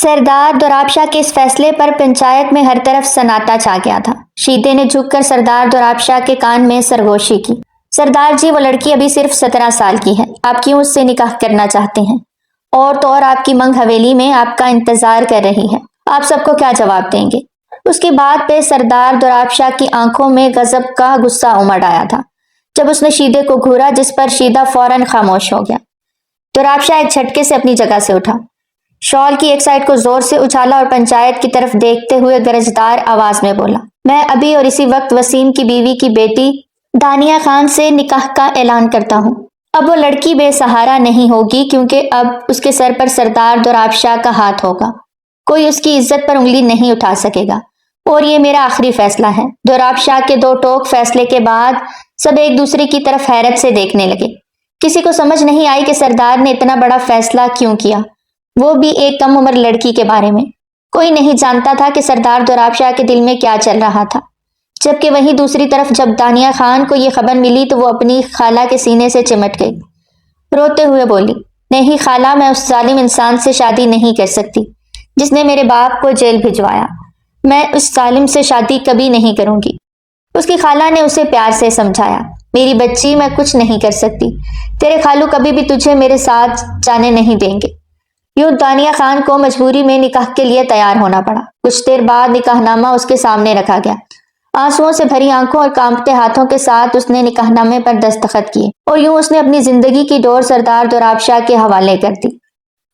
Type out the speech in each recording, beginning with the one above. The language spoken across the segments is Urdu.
سردار دورابشاہ کے اس فیصلے پر پنچایت میں ہر طرف سناٹا چھا گیا تھا۔ شیدے نے جھک کر سردار دورابشاہ کے کان میں سرگوشی کی۔ سردار جی، وہ لڑکی ابھی صرف 17 سال کی ہے، آپ کیوں اس سے نکاح کرنا چاہتے ہیں؟ اور تو اور آپ کی منگ حویلی میں آپ کا انتظار کر رہی ہے، آپ سب کو کیا جواب دیں گے؟ اس کی بات پہ سردار دورابشاہ کی آنکھوں میں غضب کا غصہ امڑ آیا تھا جب اس نے شیدے کو گھورا، جس پر شیدہ فوراً خاموش ہو گیا۔ دورابشاہ ایک جھٹکے سے اپنی جگہ سے اٹھا، شال کی ایک سائڈ کو زور سے اچھالا اور پنچایت کی طرف دیکھتے ہوئے گرجدار آواز میں بولا، میں ابھی اور اسی وقت وسیم کی بیوی کی بیٹی دانیہ خان سے نکاح کا اعلان کرتا ہوں۔ اب وہ لڑکی بے سہارا نہیں ہوگی، کیونکہ اب اس کے سر پر سردار دورابشاہ کا ہاتھ ہوگا، کوئی اس کی عزت پر انگلی نہیں اٹھا سکے گا، اور یہ میرا آخری فیصلہ ہے۔ دورابشاہ کے دو ٹوک فیصلے کے بعد سب ایک دوسرے کی طرف حیرت سے دیکھنے لگے۔ کسی کو سمجھ نہیں آئی کہ سردار نے اتنا بڑا فیصلہ کیوں کیا، وہ بھی ایک کم عمر لڑکی کے بارے میں۔ کوئی نہیں جانتا تھا کہ سردار دورابشاہ کے دل میں کیا چل رہا تھا، جبکہ وہیں دوسری طرف جب دانیہ خان کو یہ خبر ملی تو وہ اپنی خالہ کے سینے سے چمٹ گئی، روتے ہوئے بولی، نہیں خالہ، میں اس ظالم انسان سے شادی نہیں کر سکتی جس نے میرے باپ کو جیل بھجوایا، میں اس ظالم سے شادی کبھی نہیں کروں گی۔ اس کی خالہ نے اسے پیار سے سمجھایا، میری بچی، میں کچھ نہیں کر سکتی، تیرے خالو کبھی بھی تجھے میرے ساتھ جانے نہیں دیں گے۔ یوں دانیہ خان کو مجبوری میں نکاح کے لیے تیار ہونا پڑا۔ کچھ دیر بعد نکاح نامہ اس کے سامنے رکھا گیا۔ آنسوؤں سے بھری آنکھوں اور کانپتے ہاتھوں کے ساتھ اس نے نکاح نامے پر دستخط کیے، اور یوں اس نے اپنی زندگی کی ڈور سردار دورابشاہ کے حوالے کر دی۔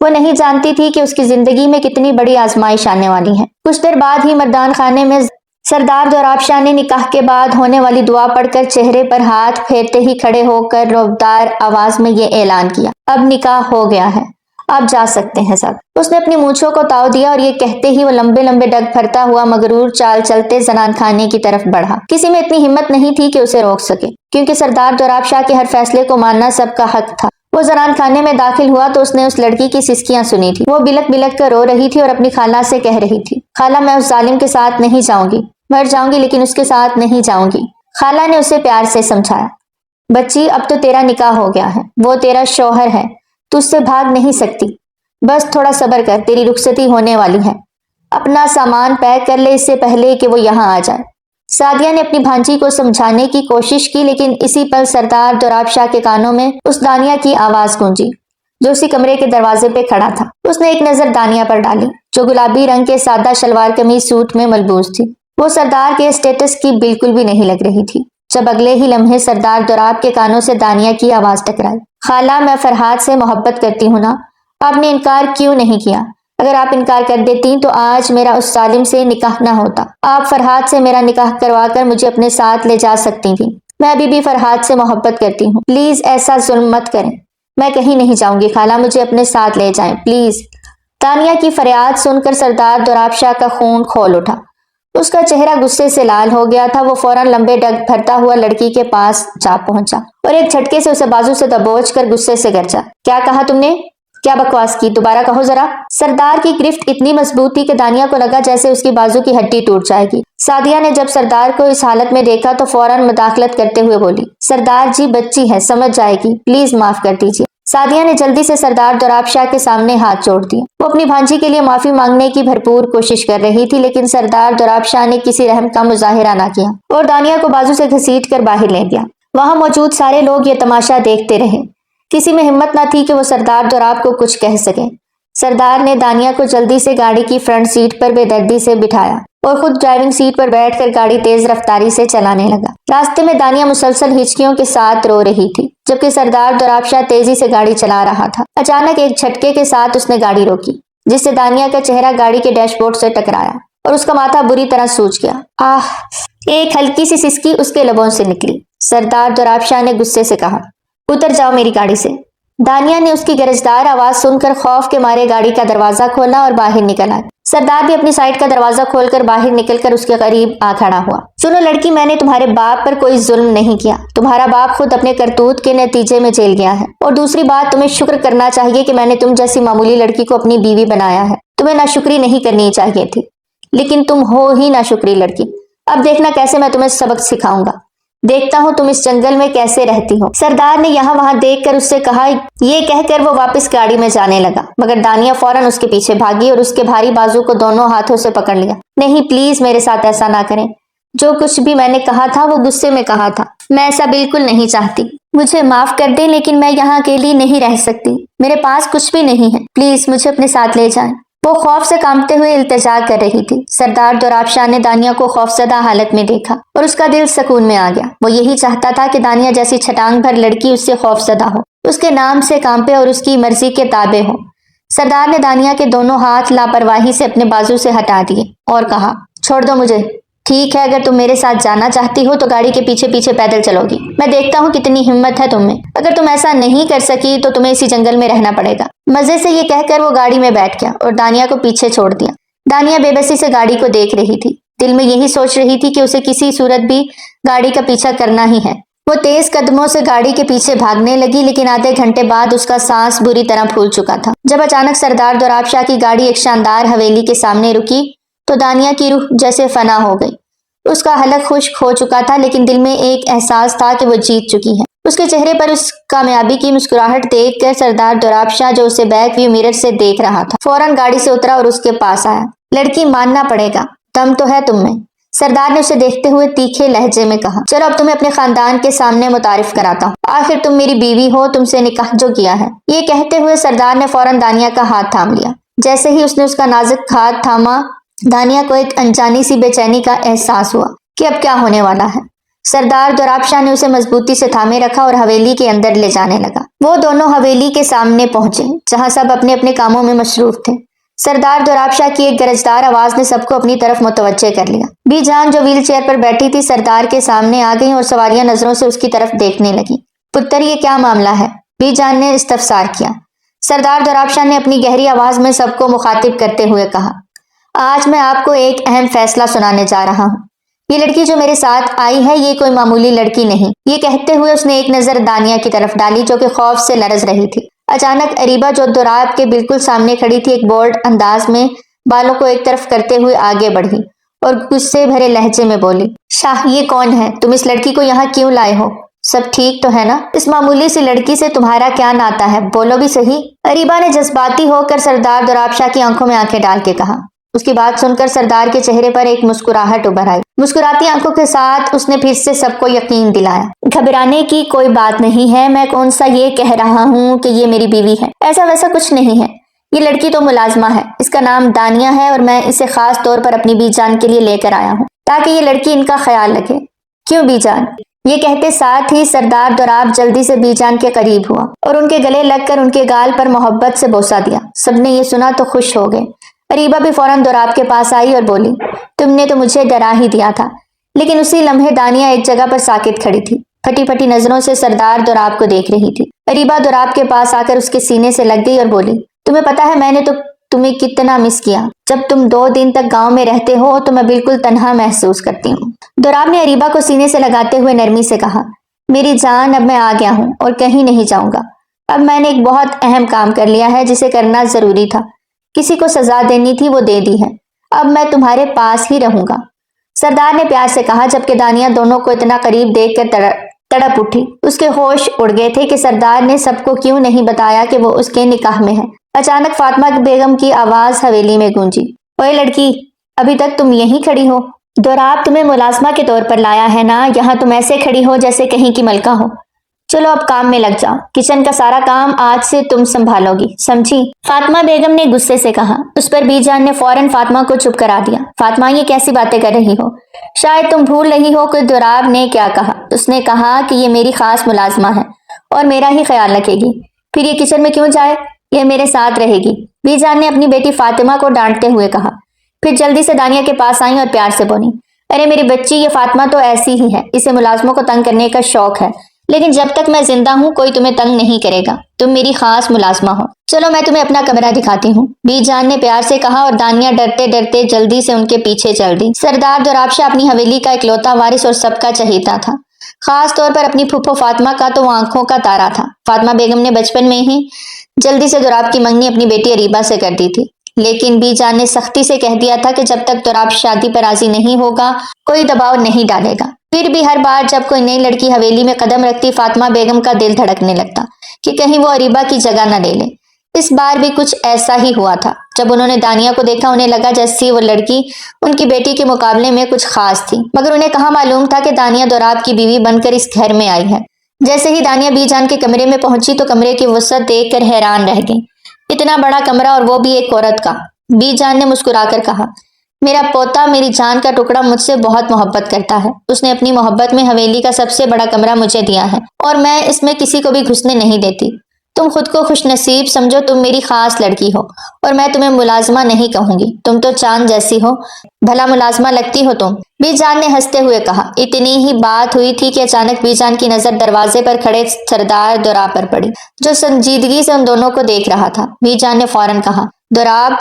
وہ نہیں جانتی تھی کہ اس کی زندگی میں کتنی بڑی آزمائش آنے والی ہے۔ کچھ دیر بعد ہی مردان خانے میں سردار دورابشاہ نے نکاح کے بعد ہونے والی دعا پڑھ کر چہرے پر ہاتھ پھیرتے ہی کھڑے ہو کر رعبدار آواز میں یہ اعلان کیا، اب نکاح ہو گیا ہے، آپ جا سکتے ہیں سب۔ اس نے اپنی مونچھوں کو تاؤ دیا اور یہ کہتے ہی وہ لمبے لمبے ڈگ پھرتا ہوا مغرور چال چلتے زنان خانے کی طرف بڑھا۔ کسی میں اتنی ہمت نہیں تھی کہ اسے روک سکے، کیونکہ سردار دورابشاہ کے ہر فیصلے کو ماننا سب کا حق تھا۔ وہ زنان خانے میں داخل ہوا تو اس نے اس لڑکی کی سسکیاں سنی تھی۔ وہ بلک بلک کر رو رہی تھی اور اپنی خالہ سے کہہ رہی تھی، خالہ، میں اس ظالم کے ساتھ نہیں جاؤں گی، مر جاؤں گی لیکن اس کے ساتھ نہیں جاؤں گی۔ خالہ نے اسے پیار سے سمجھایا، بچی، اب تو تیرا نکاح ہو گیا ہے، وہ تیرا شوہر ہے، تو اس سے بھاگ نہیں سکتی، بس تھوڑا صبر کر، تیری رخصتی ہونے والی ہے، اپنا سامان پیک کر لے اس سے پہلے کہ وہ یہاں آ جائے۔ سعدیہ نے اپنی بھانجی کو سمجھانے کی کوشش کی، لیکن اسی پل سردار دورابشاہ کے کانوں میں اس دانیہ کی آواز گونجی جو اسی کمرے کے دروازے پہ کھڑا تھا۔ اس نے ایک نظر دانیہ پر ڈالی، جو گلابی رنگ کے سادہ شلوار قمیض سوٹ میں ملبوس تھی۔ وہ سردار کے اسٹیٹس کی بالکل بھی نہیں لگ رہی تھی۔ جب اگلے ہی لمحے سردار دوراب کے کانوں سے دانیہ کی آواز ٹکرائی، خالہ، میں فرحات سے محبت کرتی ہوں نا، آپ نے انکار کیوں نہیں کیا؟ اگر آپ انکار کر دیتی تو آج میرا اس ظالم سے نکاح نہ ہوتا۔ آپ فرحات سے میرا نکاح کروا کر مجھے اپنے ساتھ لے جا سکتی تھیں۔ میں ابھی بھی فرحات سے محبت کرتی ہوں، پلیز ایسا ظلم مت کریں۔ میں کہیں نہیں جاؤں گی خالہ، مجھے اپنے ساتھ لے جائیں پلیز۔ دانیہ کی فریاد سن کر سردار دورابشاہ کا خون کھول اٹھا۔ اس کا چہرہ غصے سے لال ہو گیا تھا۔ وہ فوراً لمبے ڈگ بھرتا ہوا لڑکی کے پاس جا پہنچا اور ایک جھٹکے سے اسے بازو سے دبوچ کر غصے سے گرجا، کیا کہا تم نے؟ کیا بکواس کی؟ دوبارہ کہو ذرا۔ سردار کی گرفت اتنی مضبوط تھی کہ دانیہ کو لگا جیسے اس کی بازو کی ہڈی ٹوٹ جائے گی۔ سعدیہ نے جب سردار کو اس حالت میں دیکھا تو فوراً مداخلت کرتے ہوئے بولی، سردار جی، بچی ہے، سمجھ جائے گی، پلیز معاف کر دیجیے۔ سعدیہ نے جلدی سے سردار دورابشاہ کے سامنے ہاتھ جوڑ دیے۔ وہ اپنی بھانجی کے لیے معافی مانگنے کی بھرپور کوشش کر رہی تھی، لیکن سردار دورابشاہ نے کسی رحم کا مظاہرہ نہ کیا اور دانیہ کو بازو سے گھسیٹ کر باہر لے گیا۔ وہاں موجود سارے لوگ یہ تماشا دیکھتے رہے۔ کسی میں ہمت نہ تھی کہ وہ سردار دوراب کو کچھ کہہ سکے۔ سردار نے دانیہ کو جلدی سے گاڑی کی فرنٹ سیٹ پر بے دردی سے بٹھایا اور خود ڈرائیونگ سیٹ پر بیٹھ کر گاڑی تیز رفتاری سے چلانے لگا۔ راستے میں دانیہ مسلسل ہچکیوں کے ساتھ رو رہی تھی، جبکہ سردار دورابشاہ تیزی سے گاڑی چلا رہا تھا۔ اچانک ایک جھٹکے کے ساتھ اس نے گاڑی روکی، جس سے دانیہ کا چہرہ گاڑی کے ڈیش بورڈ سے ٹکرایا اور اس کا ماتھا بری طرح سوج گیا۔ آہ! ایک ہلکی سی سسکی اس کے لبوں سے نکلی۔ سردار دورابشاہ نے غصے سے کہا، اتر جاؤ میری گاڑی سے۔ دانیہ نے اس کی گرجدار آواز سن کر خوف کے مارے گاڑی کا دروازہ کھولا اور باہر نکل آئی۔ سردار بھی اپنی سائیڈ کا دروازہ کھول کر باہر نکل کر اس کے قریب آ کھڑا ہوا۔ سنو لڑکی، میں نے تمہارے باپ پر کوئی ظلم نہیں کیا۔ تمہارا باپ خود اپنے کرتوت کے نتیجے میں جیل گیا ہے، اور دوسری بات، تمہیں شکر کرنا چاہیے کہ میں نے تم جیسی معمولی لڑکی کو اپنی بیوی بنایا ہے۔ تمہیں ناشکری نہیں کرنی چاہیے تھی، لیکن تم ہو ہی ناشکری لڑکی۔ اب دیکھنا کیسے میں تمہیں سبق سکھاؤں گا۔ دیکھتا ہوں تم اس جنگل میں کیسے رہتی ہو۔ سردار نے یہاں وہاں دیکھ کر اس سے کہا۔ یہ کہہ کر وہ واپس گاڑی میں جانے لگا، مگر دانیہ فوراً اس کے پیچھے بھاگی اور اس کے بھاری بازو کو دونوں ہاتھوں سے پکڑ لیا۔ نہیں پلیز میرے ساتھ ایسا نہ کریں، جو کچھ بھی میں نے کہا تھا وہ غصے میں کہا تھا، میں ایسا بالکل نہیں چاہتی، مجھے معاف کر دیں، لیکن میں یہاں اکیلی نہیں رہ سکتی، میرے پاس کچھ بھی نہیں ہے، پلیز مجھے اپنے ساتھ لے جائیں۔ وہ خوف سے کانپتے ہوئے التجا کر رہی تھی۔ سردار دوراب شاہ نے دانیہ کو خوفزدہ حالت میں دیکھا اور اس کا دل سکون میں آ گیا۔ وہ یہی چاہتا تھا کہ دانیہ جیسی چھٹانگ بھر لڑکی اس سے خوفزدہ ہو، اس کے نام سے کانپے اور اس کی مرضی کے تابع ہو۔ سردار نے دانیہ کے دونوں ہاتھ لاپرواہی سے اپنے بازو سے ہٹا دیے اور کہا، چھوڑ دو مجھے، ٹھیک ہے اگر تم میرے ساتھ جانا چاہتی ہو تو گاڑی کے پیچھے پیچھے پیدل چلو گی، میں دیکھتا ہوں کتنی ہمت ہے تم میں، اگر تم ایسا نہیں کر سکی تو تمہیں اسی جنگل میں رہنا پڑے گا۔ مزے سے یہ کہہ کر وہ گاڑی میں بیٹھ گیا اور دانیہ کو پیچھے چھوڑ دیا۔ دانیہ بے بسی سے گاڑی کو دیکھ رہی تھی، دل میں یہی سوچ رہی تھی کہ اسے کسی صورت بھی گاڑی کا پیچھا کرنا ہی ہے۔ وہ تیز قدموں سے گاڑی کے پیچھے بھاگنے لگی، لیکن آدھے گھنٹے بعد اس کا سانس بری طرح پھول چکا تھا۔ جب اچانک سردار دوراب شاہ کی گاڑی ایک شاندار حویلی کے سامنے رکی تو دانیہ کی روح جیسے فنا ہو گئی۔ اس کا حلق خشک ہو چکا تھا، لیکن دل میں ایک احساس تھا کہ وہ جیت چکی ہے۔ اس کے چہرے پر اس کامیابی کی مسکراہٹ دیکھ کر سردار دوراب شاہ، جو اسے بیک ویو میرر سے دیکھ رہا تھا، فوراً گاڑی سے اترا اور اس کے پاس آیا۔ لڑکی ماننا پڑے گا، دم تو ہے تم میں، سردار نے اسے دیکھتے ہوئے تیکھے لہجے میں کہا۔ چلو اب تمہیں اپنے خاندان کے سامنے متعارف کراتا ہوں، آخر تم میری بیوی ہو، تم سے نکاح جو کیا ہے۔ یہ کہتے ہوئے سردار نے فوراً دانیہ کا ہاتھ تھام لیا۔ جیسے ہی اس نے اس کا نازک ہاتھ تھاما، دانیہ کو ایک انجانی سی بے چینی کا احساس ہوا کہ اب کیا ہونے والا ہے۔ سردار دوراب شاہ نے اسے مضبوطی سے تھامے رکھا اور حویلی کے اندر لے جانے لگا۔ وہ دونوں حویلی کے سامنے پہنچے، جہاں سب اپنے اپنے کاموں میں مصروف تھے۔ سردار دوراب شاہ کی ایک گرجدار آواز نے سب کو اپنی طرف متوجہ کر لیا۔ بی جان جو ویل چیئر پر بیٹھی تھی سردار کے سامنے آ گئی اور سوالیہ نظروں سے اس کی طرف دیکھنے لگی۔ پتر یہ کیا معاملہ ہے؟ بی جان نے استفسار کیا۔ سردار دوراب شاہ نے اپنی گہری آواز میں سب کو مخاطب کرتے ہوئے کہا، آج میں آپ کو ایک اہم فیصلہ سنانے جا رہا ہوں۔ یہ لڑکی جو میرے ساتھ آئی ہے یہ کوئی معمولی لڑکی نہیں۔ یہ کہتے ہوئے اس نے ایک نظر دانیہ کی طرف ڈالی جو کہ خوف سے لرز رہی تھی۔ اچانک اریبا جو دوراب کے بالکل سامنے کھڑی تھی ایک بولڈ انداز میں بالوں کو ایک طرف کرتے ہوئے آگے بڑھی اور غصے بھرے لہجے میں بولی، شاہ یہ کون ہے؟ تم اس لڑکی کو یہاں کیوں لائے ہو؟ سب ٹھیک تو ہے نا؟ اس معمولی سی لڑکی سے تمہارا کیا ناتا ہے؟ بولو بھی صحیح۔ اریبا نے جذباتی ہو کر سردار دوراب شاہ کی آنکھوں میں آنکھیں ڈال کے کہا۔ اس کی بات سن کر سردار کے چہرے پر ایک مسکراہٹ ابھر آئی۔ مسکراتی آنکھوں کے ساتھ اس نے پھر سے سب کو یقین دلایا، گھبرانے کی کوئی بات نہیں ہے، میں کون سا یہ کہہ رہا ہوں کہ یہ میری بیوی ہے، ایسا ویسا کچھ نہیں ہے، یہ لڑکی تو ملازمہ ہے، اس کا نام دانیہ ہے اور میں اسے خاص طور پر اپنی بی جان کے لیے لے کر آیا ہوں تاکہ یہ لڑکی ان کا خیال رکھے۔ کیوں بی جان؟ یہ کہتے ساتھ ہی سردار دوراب جلدی سے بی جان کے قریب ہوا اور ان کے گلے لگ کر ان کے گال پر محبت سے بوسہ دیا۔ سب نے یہ سنا تو خوش ہو گئے۔ اریبا بھی فوراً دوراب کے پاس آئی اور بولی، تم نے تو مجھے ڈرا ہی دیا تھا۔ لیکن اسی لمحے دانیہ ایک جگہ پر ساکت کھڑی تھی، پھٹی پھٹی نظروں سے سردار دوراب کو دیکھ رہی تھی۔ اریبا دوراب کے پاس آ کر اس کے سینے سے لگ گئی اور بولی، تمہیں پتا ہے میں نے تو تمہیں کتنا مس کیا، جب تم 2 دن تک گاؤں میں رہتے ہو تو میں بالکل تنہا محسوس کرتی ہوں۔ دوراب نے اریبا کو سینے سے لگاتے ہوئے نرمی سے کہا، میری جان اب میں آ گیا ہوں اور کہیں نہیں جاؤں گا، اب میں نے ایک بہت اہم کام کر لیا ہے جسے کرنا ضروری تھا، کسی کو سزا دینی تھی وہ دے دی ہے، اب میں تمہارے پاس ہی رہوں گا، سردار نے پیار سے کہا، جبکہ دانیہ دونوں کو اتنا قریب دیکھ کر تڑپ اٹھی۔ اس کے ہوش اڑ گئے تھے کہ سردار نے سب کو کیوں نہیں بتایا کہ وہ اس کے نکاح میں ہے۔ اچانک فاطمہ بیگم کی آواز حویلی میں گونجی، اوے لڑکی، ابھی تک تم یہیں کھڑی ہو؟ دوراب تمہیں ملازمہ کے طور پر لایا ہے نا، یہاں تم ایسے کھڑی ہو جیسے کہیں کی ملکہ ہو۔ چلو اب کام میں لگ جاؤ، کچن کا سارا کام آج سے تم سنبھالو گی، سمجھی؟ فاطمہ بیگم نے غصے سے کہا۔ اس پر بی جان نے فوراً فاطمہ کو چپ کرا دیا۔ فاطمہ یہ کیسی باتیں کر رہی ہو؟ شاید تم بھول رہی ہو کہ دوراب نے کیا کہا۔ اس نے کہا کہ یہ میری خاص ملازمہ ہے اور میرا ہی خیال رکھے گی، پھر یہ کچن میں کیوں جائے، یہ میرے ساتھ رہے گی، بی جان نے اپنی بیٹی فاطمہ کو ڈانٹتے ہوئے کہا۔ پھر جلدی سے دانیہ کے پاس آئیں اور پیار سے بولی، ارے میری بچی، یہ فاطمہ تو ایسی ہی ہے، اسے ملازموں کو تنگ کرنے کا شوق ہے، لیکن جب تک میں زندہ ہوں کوئی تمہیں تنگ نہیں کرے گا، تم میری خاص ملازمہ ہو۔ چلو میں تمہیں اپنا کمرہ دکھاتی ہوں، بی جان نے پیار سے کہا اور دانیہ ڈرتے ڈرتے جلدی سے ان کے پیچھے چل دی۔ سردار دوراب شاہ اپنی حویلی کا اکلوتا وارث اور سب کا چہیتا تھا، خاص طور پر اپنی پھپھو فاطمہ کا تو وہ آنکھوں کا تارا تھا۔ فاطمہ بیگم نے بچپن میں ہی جلدی سے دوراب کی منگنی اپنی بیٹی اریبا سے کر دی تھی، لیکن بی جان نے سختی سے کہہ دیا تھا کہ جب تک تراب شادی پر راضی نہیں ہوگا کوئی دباؤ نہیں ڈالے گا۔ پھر بھی ہر بار جب کوئی نئی لڑکی حویلی میں قدم رکھتی فاطمہ بیگم کا دل دھڑکنے لگتا کہ کہیں وہ اریبہ کی جگہ نہ لے لے۔ اس بار بھی کچھ ایسا ہی ہوا تھا۔ جب انہوں نے دانیہ کو دیکھا انہیں لگا جیسی وہ لڑکی ان کی بیٹی کے مقابلے میں کچھ خاص تھی، مگر انہیں کہاں معلوم تھا کہ دانیہ دوراب کی بیوی بن کر اس گھر میں آئی ہے۔ جیسے ہی دانیہ بی جان کے کمرے میں پہنچی تو کمرے کی وسعت دیکھ کر حیران رہ گئی۔ اتنا بڑا کمرہ اور وہ بھی ایک عورت کا۔ بی جان نے مسکرا کر کہا، میرا پوتا میری جان کا ٹکڑا مجھ سے بہت محبت کرتا ہے۔ اس نے اپنی محبت میں حویلی کا سب سے بڑا کمرہ مجھے دیا ہے اور میں اس میں کسی کو بھی گھسنے نہیں دیتی۔ تم خود کو خوش نصیب سمجھو، تم میری خاص لڑکی ہو اور میں تمہیں ملازمہ نہیں کہوں گی، تم تو چاند جیسی ہو، بھلا ملازمہ لگتی ہو تم؟ بی جان نے ہنستے ہوئے کہا۔ اتنی ہی بات ہوئی تھی کہ اچانک بی جان کی نظر دروازے پر کھڑے سردار دوراب پر پڑی جو سنجیدگی سے ان دونوں کو دیکھ رہا تھا۔ بی جان نے فوراً کہا، دوراب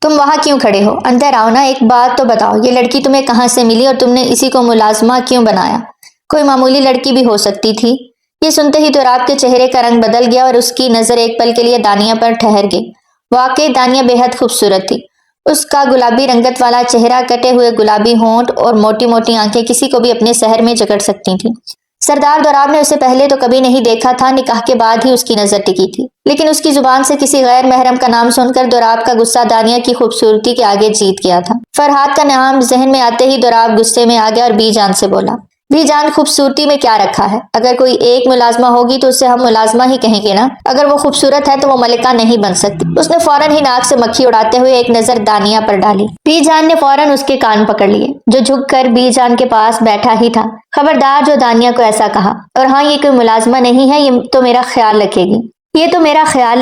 تم وہاں کیوں کھڑے ہو؟ اندر آؤ نا، ایک بات تو بتاؤ، یہ لڑکی تمہیں کہاں سے ملی اور تم نے اسی کو ملازمہ کیوں بنایا؟ کوئی معمولی لڑکی بھی ہو سکتی تھی۔ یہ سنتے ہی دوراب کے چہرے کا رنگ بدل گیا اور اس کی نظر ایک پل کے لیے دانیہ پر ٹھہر گئی۔ واقعی دانیہ بے حد خوبصورت تھی۔ اس کا گلابی رنگت والا چہرہ، کٹے ہوئے گلابی ہونٹ اور موٹی موٹی آنکھیں کسی کو بھی اپنے سحر میں جکڑ سکتی تھیں۔ سردار دوراب نے اسے پہلے تو کبھی نہیں دیکھا تھا، نکاح کے بعد ہی اس کی نظر ٹکی تھی، لیکن اس کی زبان سے کسی غیر محرم کا نام سن کر دوراب کا غصہ دانیہ کی خوبصورتی کے آگے جیت گیا تھا۔ فرحات کا نام ذہن میں آتے ہی دوراب غصے میں آ گیا اور بی جان سے بولا، بی جان خوبصورتی میں کیا رکھا ہے؟ اگر کوئی ایک ملازمہ ہوگی تو اسے ہم ملازمہ ہی کہیں گے نا، اگر وہ خوبصورت ہے تو وہ ملکہ نہیں بن سکتی۔ اس نے فوراً ہی ناک سے مکھی اڑاتے ہوئے ایک نظر دانیہ پر ڈالی۔ بی جان نے فوراً اس کے کان پکڑ لیے جو جھک کر بی جان کے پاس بیٹھا ہی تھا۔ خبردار جو دانیہ کو ایسا کہا، اور ہاں یہ کوئی ملازمہ نہیں ہے، یہ تو میرا خیال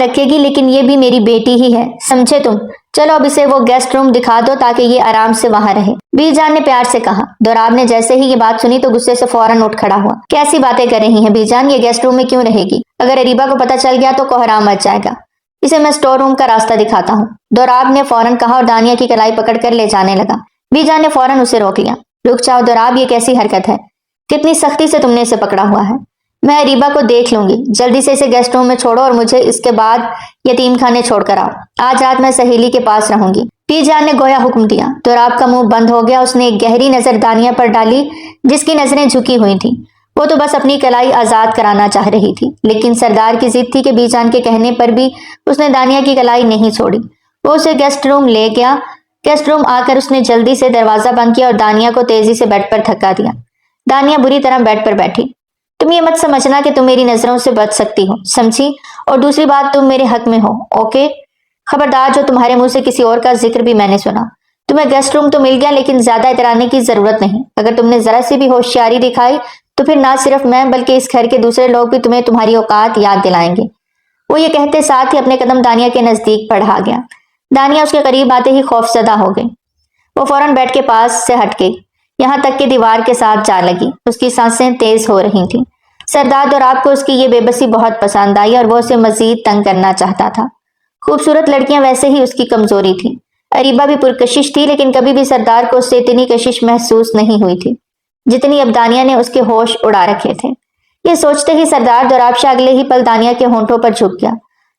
رکھے گی، لیکن یہ بھی میری بیٹی ہی ہے، سمجھے تم؟ چلو اب اسے وہ گیسٹ روم دکھا دو تاکہ یہ آرام سے وہاں رہے، بی جان نے پیار سے کہا۔ دوراب نے جیسے ہی یہ بات سنی تو غصے سے فوراً اٹھ کھڑا ہوا۔ کیسی باتیں کر رہی ہیں بی جان؟ یہ گیسٹ روم میں کیوں رہے گی؟ اگر اریبہ کو پتہ چل گیا تو کوہرام مچ جائے گا۔ اسے میں اسٹور روم کا راستہ دکھاتا ہوں، دوراب نے فوراً کہا اور دانیہ کی کلائی پکڑ کر لے جانے لگا۔ بی جان نے فوراً اسے روک لیا۔ رک جاؤ دوراب، یہ کیسی حرکت ہے؟ کتنی سختی سے تم نے اسے پکڑا ہوا ہے؟ میں اریبہ کو دیکھ لوں گی، جلدی سے اسے گیسٹ روم میں چھوڑو اور مجھے اس کے بعد یتیم خانے چھوڑ کر آؤ۔ آج رات میں سہیلی کے پاس رہوں گی، بی جان نے گویا حکم دیا۔ دوراب کا منہ بند ہو گیا، اس نے ایک گہری نظر دانیہ پر ڈالی جس کی نظریں جھکی ہوئی تھیں۔ وہ تو بس اپنی کلائی آزاد کرانا چاہ رہی تھی، لیکن سردار کی ضد تھی کہ بی جان کے کہنے پر بھی اس نے دانیہ کی کلائی نہیں چھوڑی۔ وہ اسے گیسٹ روم لے گیا۔ گیسٹ روم آ کر اس نے جلدی سے دروازہ بند کیا اور دانیہ کو تیزی سے بیڈ پر دھکا دیا۔ دانیہ بری طرح بیڈ پر بیٹھی۔ تم یہ مت سمجھنا کہ تم میری نظروں سے بچ سکتی ہو، سمجھی؟ اور دوسری بات، تم میرے حق میں ہو، اوکے؟ خبردار جو تمہارے منہ سے کسی اور کا ذکر بھی میں نے سنا۔ تمہیں گیسٹ روم تو مل گیا، لیکن زیادہ اترانے کی ضرورت نہیں۔ اگر تم نے ذرا سی بھی ہوشیاری دکھائی تو پھر نہ صرف میں بلکہ اس گھر کے دوسرے لوگ بھی تمہیں تمہاری اوقات یاد دلائیں گے۔ وہ یہ کہتے ساتھ ہی اپنے قدم دانیہ کے نزدیک بڑھا گیا۔ دانیہ اس کے قریب آتے ہی خوف زدہ ہو گئی۔ وہ فوراً بیڈ کے پاس سے ہٹ گئی، یہاں تک کہ دیوار کے ساتھ جا لگی۔ اس کی سانسیں تیز ہو رہی تھیں۔ سردار دوراب کو اس کی یہ بے بسی بہت پسند آئی اور وہ اسے مزید تنگ کرنا چاہتا تھا۔ خوبصورت لڑکیاں ویسے ہی اس کی کمزوری تھی۔ اریبہ بھی پرکشش تھی، لیکن کبھی بھی سردار کو اس سے اتنی کشش محسوس نہیں ہوئی تھی جتنی اب دانیہ نے اس کے ہوش اڑا رکھے تھے۔ یہ سوچتے ہی سردار دوراب شاہ اگلے ہی پل دانیہ کے ہونٹوں پر جھک گیا۔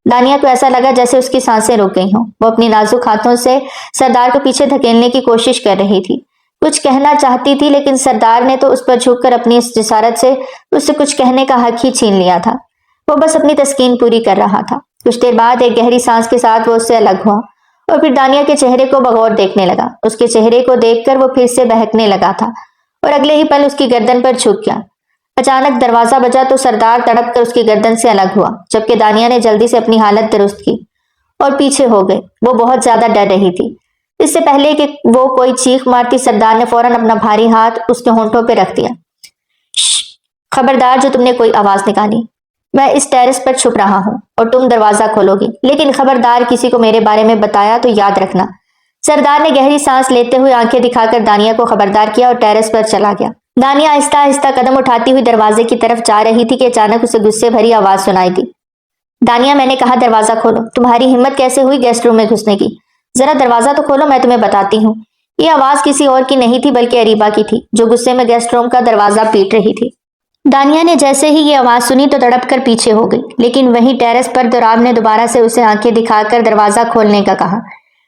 دانیہ کو ایسا لگا جیسے اس کی سانسیں رک گئی ہوں۔ وہ اپنی نازک ہاتھوں سے سردار کو پیچھے دھکیلنے کی کوشش کر رہی تھی، کچھ کہنا چاہتی تھی، لیکن سردار نے تو اس پر جھک کر اپنی اس جسارت سے اس سے کچھ کہنے کا حق ہی چھین لیا تھا۔ وہ بس اپنی تسکین پوری کر رہا تھا۔ کچھ دیر بعد ایک گہری سانس کے ساتھ وہ اس سے الگ ہوا اور پھر دانیہ کے چہرے کو بغور دیکھنے لگا۔ اس کے چہرے کو دیکھ کر وہ پھر سے بہکنے لگا تھا اور اگلے ہی پل اس کی گردن پر جھک گیا۔ اچانک دروازہ بجا تو سردار تڑپ کر اس کی گردن سے الگ ہوا، جبکہ دانیہ نے جلدی سے اپنی حالت درست کی اور پیچھے ہو گئے۔ وہ بہت زیادہ ڈر رہی تھی۔ اس سے پہلے کہ وہ کوئی چیخ مارتی، سردار نے فوراً اپنا بھاری ہاتھ اس کے ہونٹوں پہ رکھ دیا۔ خبردار جو تم نے کوئی آواز نکالی، میں اس ٹیرس پر چھپ رہا ہوں اور تم دروازہ کھولو گی، لیکن خبردار کسی کو میرے بارے میں بتایا تو یاد رکھنا۔ سردار نے گہری سانس لیتے ہوئے آنکھیں دکھا کر دانیہ کو خبردار کیا اور ٹیرس پر چلا گیا۔ دانیہ آہستہ آہستہ قدم اٹھاتی ہوئی دروازے کی طرف جا رہی تھی کہ اچانک اسے غصے بھری آواز سنائی دی۔ دانیہ، میں نے کہا دروازہ کھولو، تمہاری ہمت کیسے ہوئی گیسٹ روم میں گھسنے کی؟ ذرا دروازہ تو کھولو، میں تمہیں بتاتی ہوں۔ یہ آواز کسی اور کی نہیں تھی بلکہ اریبہ کی تھی، جو غصے میں گیسٹ روم کا دروازہ پیٹ رہی تھی۔ دانیہ نے جیسے ہی یہ آواز سنی تو تڑپ کر پیچھے ہو گئی، لیکن وہیں ٹیرس پر دوراب نے دوبارہ سے اسے آنکھیں دکھا کر دروازہ کھولنے کا کہا۔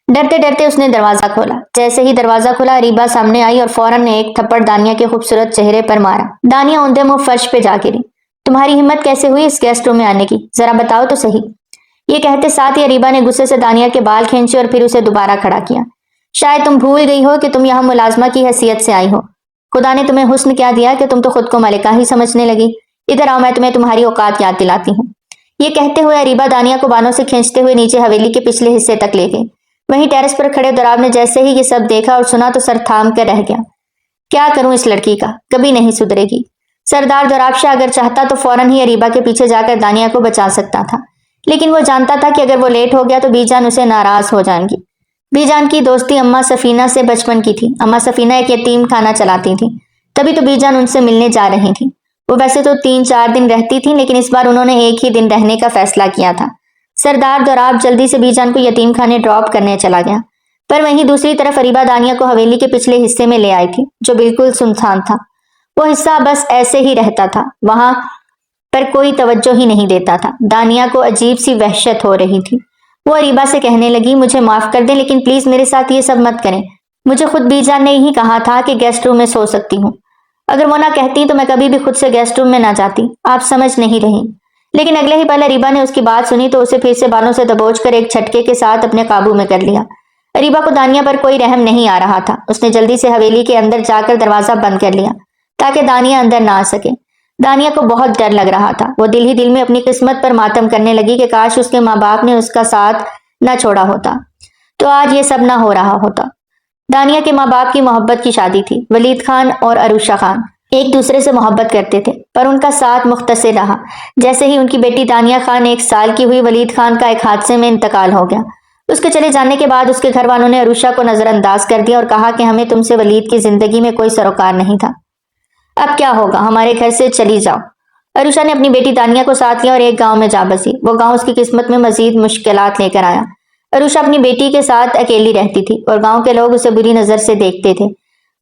ڈرتے ڈرتے اس نے دروازہ کھولا۔ جیسے ہی دروازہ کھلا اریبا سامنے آئی اور فوراً نے ایک تھپڑ دانیہ کے خوبصورت چہرے پر مارا۔ دانیہ اوندے منہ فرش پہ جا گری۔ تمہاری ہمت کیسے ہوئی اس گیسٹ روم میں آنے کی؟ ذرا بتاؤ تو صحیح۔ یہ کہتے ساتھ ہی اریبا نے غصے سے دانیہ کے بال کھینچے اور پھر اسے دوبارہ کھڑا کیا۔ شاید تم بھول گئی ہو کہ تم یہاں ملازمہ کی حیثیت سے آئی ہو۔ خدا نے تمہیں حسن کیا دیا کہ تم تو خود کو ملکہ ہی سمجھنے لگی۔ ادھر آؤ، میں تمہیں تمہاری اوقات یاد دلاتی ہوں۔ یہ کہتے ہوئے اریبا دانیہ کو بانوں سے کھینچتے ہوئے نیچے حویلی کے پچھلے حصے تک لے گئی۔ وہیں ٹیرس پر کھڑے دوراب نے جیسے ہی یہ سب دیکھا اور سنا تو سر تھام کر رہ گیا۔ کیا کروں اس لڑکی کا، کبھی نہیں سدھرے گی۔ سردار دوراب شاہ اگر چاہتا تو فوراً ہی اریبا کے پیچھے جا کر دانیہ کو بچا سکتا تھا، لیکن وہ جانتا تھا کہ اگر وہ لیٹ ہو گیا تو بی جان اسے ناراض ہو جائیں گی۔ بی جان کی دوستی اماں سفینہ سے بچپن کی تھی۔ اماں سفینہ ایک یتیم خانہ چلاتی تھی، تبھی تو بی جان ان سے ملنے جا رہی تھی۔ وہ ویسے تو 3-4 دن رہتی تھی، لیکن اس بار انہوں نے ایک ہی دن رہنے کا فیصلہ کیا تھا۔ سردار دوراب جلدی سے بی جان کو یتیم خانے ڈراپ کرنے چلا گیا، پر وہیں دوسری طرف اریبا دانیہ کو حویلی کے پچھلے حصے میں لے آئی تھی، جو بالکل سنسان تھا۔ وہ حصہ بس ایسے ہی رہتا تھا، وہاں پر کوئی توجہ ہی نہیں دیتا تھا۔ دانیہ کو عجیب سی وحشت ہو رہی تھی۔ وہ اریبا سے کہنے لگی، مجھے معاف کر دیں، لیکن پلیز میرے ساتھ یہ سب مت کریں۔ مجھے خود بی جان نے ہی کہا تھا کہ گیسٹ روم میں سو سکتی ہوں۔ اگر وہ نہ کہتی تو میں کبھی بھی خود سے گیسٹ روم میں نہ جاتی۔ آپ سمجھ نہیں رہی۔ لیکن اگلے ہی پل اریبا نے اس کی بات سنی تو اسے پھر سے بالوں سے دبوچ کر ایک جھٹکے کے ساتھ اپنے قابو میں کر لیا۔ اریبا کو دانیہ پر کوئی رحم نہیں آ رہا تھا۔ اس نے جلدی سے حویلی کے اندر جا کر دروازہ بند کر لیا تاکہ دانیہ اندر نہ آ سکے۔ دانیہ کو بہت ڈر لگ رہا تھا۔ وہ دل ہی دل میں اپنی قسمت پر ماتم کرنے لگی کہ کاش اس کے ماں باپ نے اس کا ساتھ نہ چھوڑا ہوتا تو آج یہ سب نہ ہو رہا ہوتا۔ دانیہ کے ماں باپ کی محبت کی شادی تھی۔ ولید خان اور عروشہ خان ایک دوسرے سے محبت کرتے تھے، پر ان کا ساتھ مختصر رہا۔ جیسے ہی ان کی بیٹی دانیہ خان 1 سال کی ہوئی، ولید خان کا ایک حادثے میں انتقال ہو گیا۔ اس کے چلے جانے کے بعد اس کے گھر والوں نے عروشہ کو نظر انداز کر دیا اور کہا کہ ہمیں تم سے ولید کی زندگی میں کوئی سروکار نہیں تھا۔ اب کیا ہوگا، ہمارے گھر سے چلی جاؤ۔ عروشہ نے اپنی بیٹی دانیہ کو ساتھ لیا اور ایک گاؤں میں جا بسی۔ وہ گاؤں اس کی قسمت میں مزید مشکلات لے کر آیا۔ عروشہ اپنی بیٹی کے ساتھ اکیلی رہتی تھی اور گاؤں کے لوگ اسے بری نظر سے دیکھتے تھے۔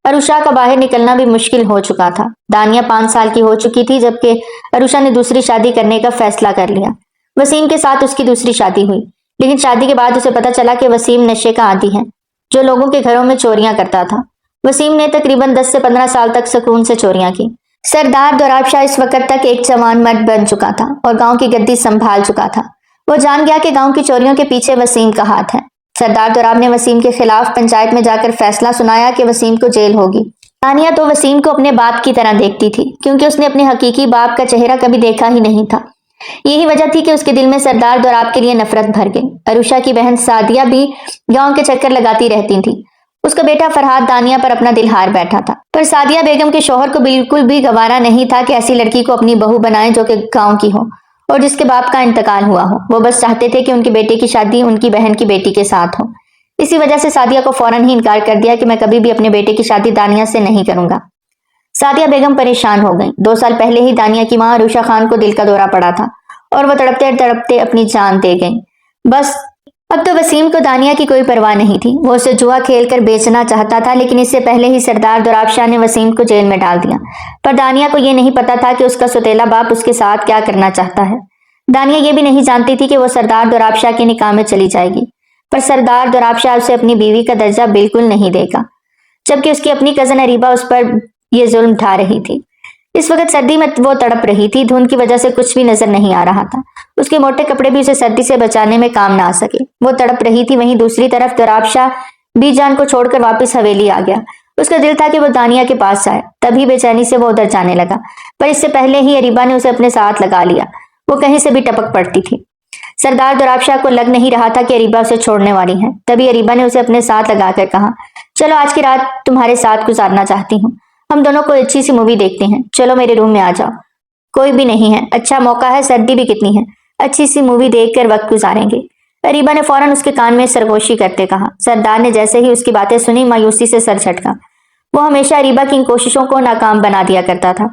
عروشہ کا باہر نکلنا بھی مشکل ہو چکا تھا۔ دانیہ 5 سال کی ہو چکی تھی جبکہ عروشہ نے دوسری شادی کرنے کا فیصلہ کر لیا۔ وسیم کے ساتھ اس کی دوسری شادی ہوئی، لیکن شادی کے بعد اسے پتا چلا کہ وسیم نشے کا عادی ہے، جو لوگوں کے گھروں میں چوریاں کرتا تھا۔ وسیم نے تقریباً 10 سے 15 سال تک سکون سے چوریاں کی۔ سردار دوراب شاہ اس وقت تک ایک جوان مرد بن چکا تھا اور گاؤں کی گدی سنبھال چکا تھا۔ وہ جان گیا کہ گاؤں کی چوریوں کے پیچھے وسیم کا ہاتھ ہے۔ سردار دوراب نے وسیم کے خلاف پنچایت میں جا کر فیصلہ سنایا کہ وسیم کو جیل ہوگی۔ دانیہ تو وسیم کو اپنے باپ کی طرح دیکھتی تھی، کیونکہ اس نے اپنے حقیقی باپ کا چہرہ کبھی دیکھا ہی نہیں تھا۔ یہی وجہ تھی کہ اس کے دل میں سردار دوراب کے لیے نفرت بھر گئی۔ عروشہ کی بہن سعدیہ بھی گاؤں کے چکر لگاتی رہتی تھی۔ اس کا بیٹا فرحاد دانیہ پر اپنا دل ہار بیٹھا تھا، پر سعدیہ بیگم کے شوہر کو بالکل بھی گوارا نہیں تھا کہ ایسی لڑکی کو اپنی بہو بنائے جو کہ گاؤں کی ہو اور جس کے باپ کا انتقال ہوا ہو۔ وہ بس چاہتے تھے کہ ان کے بیٹے کی شادی ان کی بہن کی بیٹی کے ساتھ ہو۔ اسی وجہ سے سعدیہ کو فوراً ہی انکار کر دیا کہ میں کبھی بھی اپنے بیٹے کی شادی دانیہ سے نہیں کروں گا۔ سعدیہ بیگم پریشان ہو گئیں۔ 2 سال پہلے ہی دانیہ کی ماں عروشہ خان کو دل کا دورہ پڑا تھا اور وہ تڑپتے تڑپتے اپنی جان دے گئیں۔ بس اب تو وسیم کو دانیہ کی کوئی پرواہ نہیں تھی۔ وہ اسے جوا کھیل کر بیچنا چاہتا تھا، لیکن اس سے پہلے ہی سردار دوراب شاہ نے وسیم کو جیل میں ڈال دیا۔ پر دانیہ کو یہ نہیں پتا تھا کہ اس کا سوتیلا باپ اس کے ساتھ کیا کرنا چاہتا ہے۔ دانیہ یہ بھی نہیں جانتی تھی کہ وہ سردار دوراب شاہ کے نکاح میں چلی جائے گی، پر سردار دوراب شاہ اسے اپنی بیوی کا درجہ بالکل نہیں دے گا، جبکہ اس کی اپنی کزن اریبا اس پر یہ ظلم ڈھا رہی تھی۔ اس وقت سردی میں وہ تڑپ رہی تھی۔ دھند کی وجہ سے کچھ بھی نظر نہیں آ رہا تھا۔ اس کے موٹے کپڑے بھی اسے سردی سے بچانے میں کام نہ آ سکے۔ وہ تڑپ رہی تھی۔ وہیں دوسری طرف دوراب شاہ بی جان کو چھوڑ کر واپس حویلی آ گیا۔ اس کا دل تھا کہ وہ دانیہ کے پاس جائے، تبھی بے چینی سے وہ ادھر جانے لگا، پر اس سے پہلے ہی اریبا نے اسے اپنے ساتھ لگا لیا۔ وہ کہیں سے بھی ٹپک پڑتی تھی۔ سردار دوراب شاہ کو لگ نہیں رہا تھا کہ اریبا اسے چھوڑنے والی ہے۔ تبھی اریبا نے اسے اپنے ساتھ لگا کر کہا، چلو آج کی رات تمہارے ساتھ گزارنا چاہتی ہوں۔ ہم دونوں کو اچھی سی مووی دیکھتے ہیں۔ چلو میرے روم میں آ جاؤ۔ کوئی بھی نہیں ہے، اچھا موقع ہے، سردی بھی کتنی ہے، اچھی سی مووی دیکھ کر وقت گزاریں گے۔ اریبا نے فوراً اس کے کان میں سرگوشی کرتے کہا۔ سردار نے جیسے ہی اس کی باتیں سنی مایوسی سے سر جھٹکا۔ وہ ہمیشہ اریبا کی ان کوششوں کو ناکام بنا دیا کرتا تھا۔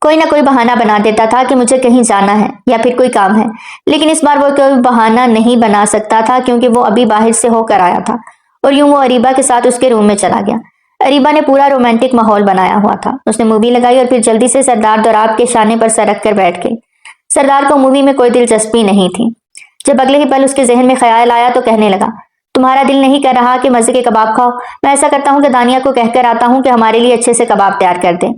کوئی نہ کوئی بہانہ بنا دیتا تھا کہ مجھے کہیں جانا ہے یا پھر کوئی کام ہے، لیکن اس بار وہ کوئی بہانہ نہیں بنا سکتا تھا کیونکہ وہ ابھی باہر سے ہو کر آیا تھا اور یوں وہ اریبا کے ساتھ اس کے روم میں چلا گیا۔ اریبا نے پورا رومانٹک ماحول بنایا ہوا تھا. اس نے مووی لگائی اور پھر جلدی سے سردار دوراب کے شانے پر سر رکھ کر بیٹھ گئی. سردار کو مووی میں کوئی دلچسپی نہیں تھی. جب اگلے ہی پل اس کے ذہن میں خیال آیا تو کہنے لگا, تمہارا دل نہیں کر رہا کہ مزے کے کباب کھاؤ؟ میں ایسا کرتا ہوں کہ دانیہ کو کہہ کر آتا ہوں کہ ہمارے لیے اچھے سے کباب تیار کر دیں.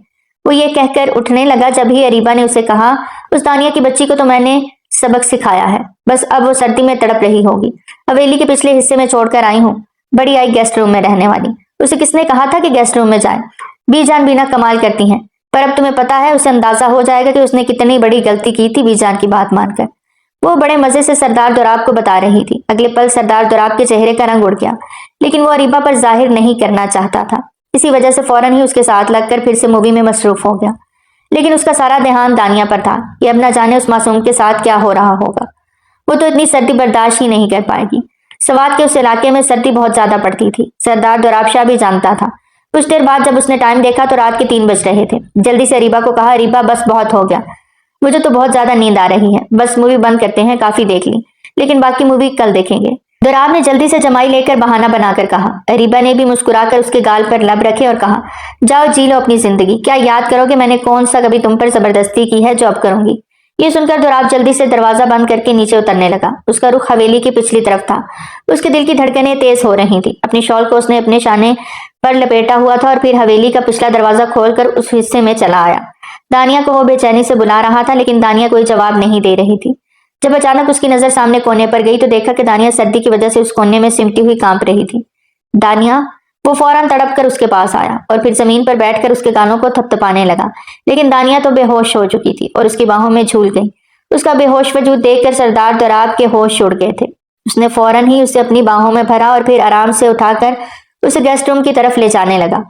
وہ یہ کہہ کر اٹھنے لگا جب ہی اریبا نے اسے کہا, اس دانیہ کی بچی کو تو میں نے سبق سکھایا ہے, بس اب وہ سردی میں تڑپ رہی ہوگی. حویلی کے پچھلے حصے میں چھوڑ کر آئی ہوں. بڑی آئی گیسٹ روم میں رہنے والی. اسے کس نے کہا تھا کہ گیسٹ روم میں جائے؟ بی جان بینا کمال کرتی ہیں, پر اب تمہیں پتا ہے اسے اندازہ ہو جائے گا کہ اس نے کتنی بڑی غلطی کی تھی بی جان کی بات مان کر. وہ بڑے مزے سے سردار دوراب کو بتا رہی تھی. اگلے پل سردار دوراب کے چہرے کا رنگ اڑ گیا, لیکن وہ اریبا پر ظاہر نہیں کرنا چاہتا تھا. اسی وجہ سے فوراً ہی اس کے ساتھ لگ کر پھر سے مووی میں مصروف ہو گیا. لیکن اس کا سارا دھیان دانیہ پر تھا کہ اب نہ جانے اس معصوم کے ساتھ کیا ہو رہا ہوگا. وہ تو اتنی سردی برداشت ہی نہیں کر پائے گی. سوات کے اس علاقے میں سردی بہت زیادہ پڑتی تھی. سردار دوراب شاہ بھی جانتا تھا. کچھ دیر بعد جب اس نے ٹائم دیکھا تو رات کے 3 بج رہے تھے. جلدی سے اریبا کو کہا, اریبا بس بہت ہو گیا, مجھے تو بہت زیادہ نیند آ رہی ہے, بس مووی بند کرتے ہیں, کافی دیکھ لی, لیکن باقی مووی کل دیکھیں گے. دوراب نے جلدی سے جمائی لے کر بہانہ بنا کر کہا. اریبا نے بھی مسکرا کر اس کے گال پر لب رکھے اور کہا, جاؤ جی لو اپنی زندگی, کیا یاد کرو کہ میں نے کون سا کبھی تم پر زبردستی کی ہے جو اب کروں گی. یہ سن کر دوراب جلدی سے دروازہ بند کر کے نیچے اترنے لگا. اس کا رخ حویلی کی پچھلی طرف تھا. اس کے دل کی دھڑکنیں تیز ہو رہی تھی. اپنی شال کو اس نے اپنے شانے پر لپیٹا ہوا تھا اور پھر حویلی کا پچھلا دروازہ کھول کر اس حصے میں چلا آیا. دانیہ کو وہ بے چینی سے بلا رہا تھا, لیکن دانیہ کوئی جواب نہیں دے رہی تھی. جب اچانک اس کی نظر سامنے کونے پر گئی تو دیکھا کہ دانیہ سردی کی وجہ سے اس کونے میں سمٹی ہوئی کانپ رہی تھی. دانیہ! وہ فوراً تڑپ کر اس کے پاس آیا اور پھر زمین پر بیٹھ کر اس کے گانوں کو تھپتھپانے لگا. لیکن دانیہ تو بے ہوش ہو چکی تھی اور اس کی باہوں میں جھول گئی. اس کا بے ہوش وجود دیکھ کر سردار دوراب کے ہوش اڑ گئے تھے. اس نے فوراً ہی اسے اپنی باہوں میں بھرا اور پھر آرام سے اٹھا کر اسے گیسٹ روم کی طرف لے جانے لگا.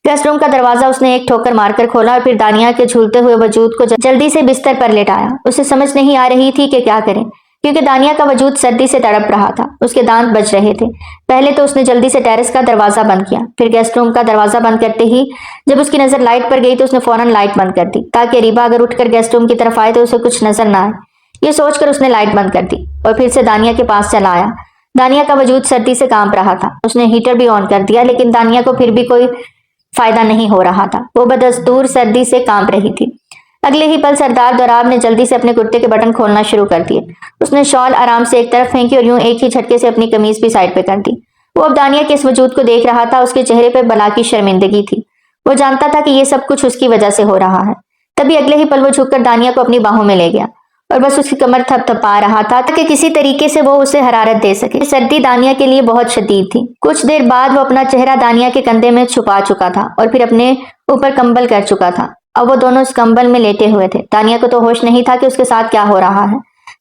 گیسٹ روم کا دروازہ اس نے ایک ٹھوکر مار کر کھولا اور پھر دانیہ کے جھولتے ہوئے وجود کو جلدی سے بستر پر لیٹایا. اسے سمجھ نہیں آ رہی تھی کہ کیا کرے, کیونکہ دانیہ کا وجود سردی سے تڑپ رہا تھا. اس کے دانت بج رہے تھے. پہلے تو اس نے جلدی سے ٹیرس کا دروازہ بند کیا, پھر گیسٹ روم کا دروازہ بند کرتے ہی جب اس کی نظر لائٹ پر گئی تو اس نے فوراً لائٹ بند کر دی, تاکہ اریبا اگر اٹھ کر گیسٹ روم کی طرف آئے تو اسے کچھ نظر نہ آئے. یہ سوچ کر اس نے لائٹ بند کر دی اور پھر سے دانیہ کے پاس چلا آیا. دانیہ کا وجود سردی سے کانپ رہا تھا. اس نے ہیٹر بھی آن کر دیا, لیکن دانیہ کو پھر بھی کوئی فائدہ نہیں ہو رہا تھا. وہ بدستور سردی سے کانپ رہی تھی. اگلے ہی پل سردار دوراب نے جلدی سے اپنے کرتے کے بٹن کھولنا شروع کر دیے. اس نے شال آرام سے ایک طرف پھینکی اور یوں ایک ہی جھٹکے سے اپنی قمیض بھی سائڈ پہ کر دی. وہ اب دانیہ کے اس وجود کو دیکھ رہا تھا. اس کے چہرے پہ بلا کی شرمندگی تھی. وہ جانتا تھا کہ یہ سب کچھ اس کی وجہ سے ہو رہا ہے. تبھی اگلے ہی پل وہ جھک کر دانیہ کو اپنی باہوں میں لے گیا اور بس اس کی کمر تھپ تھپا رہا تھا تاکہ کسی طریقے سے وہ اسے حرارت دے سکے. سردی دانیہ کے لیے بہت شدید تھی. کچھ دیر بعد وہ اپنا چہرہ دانیہ کے کندھے میں چھپا چکا تھا اور پھر اپنے اوپر کمبل کر چکا تھا. اب وہ دونوں اس کمبل میں لیٹے ہوئے تھے. دانیہ کو تو ہوش نہیں تھا کہ اس کے ساتھ کیا ہو رہا ہے,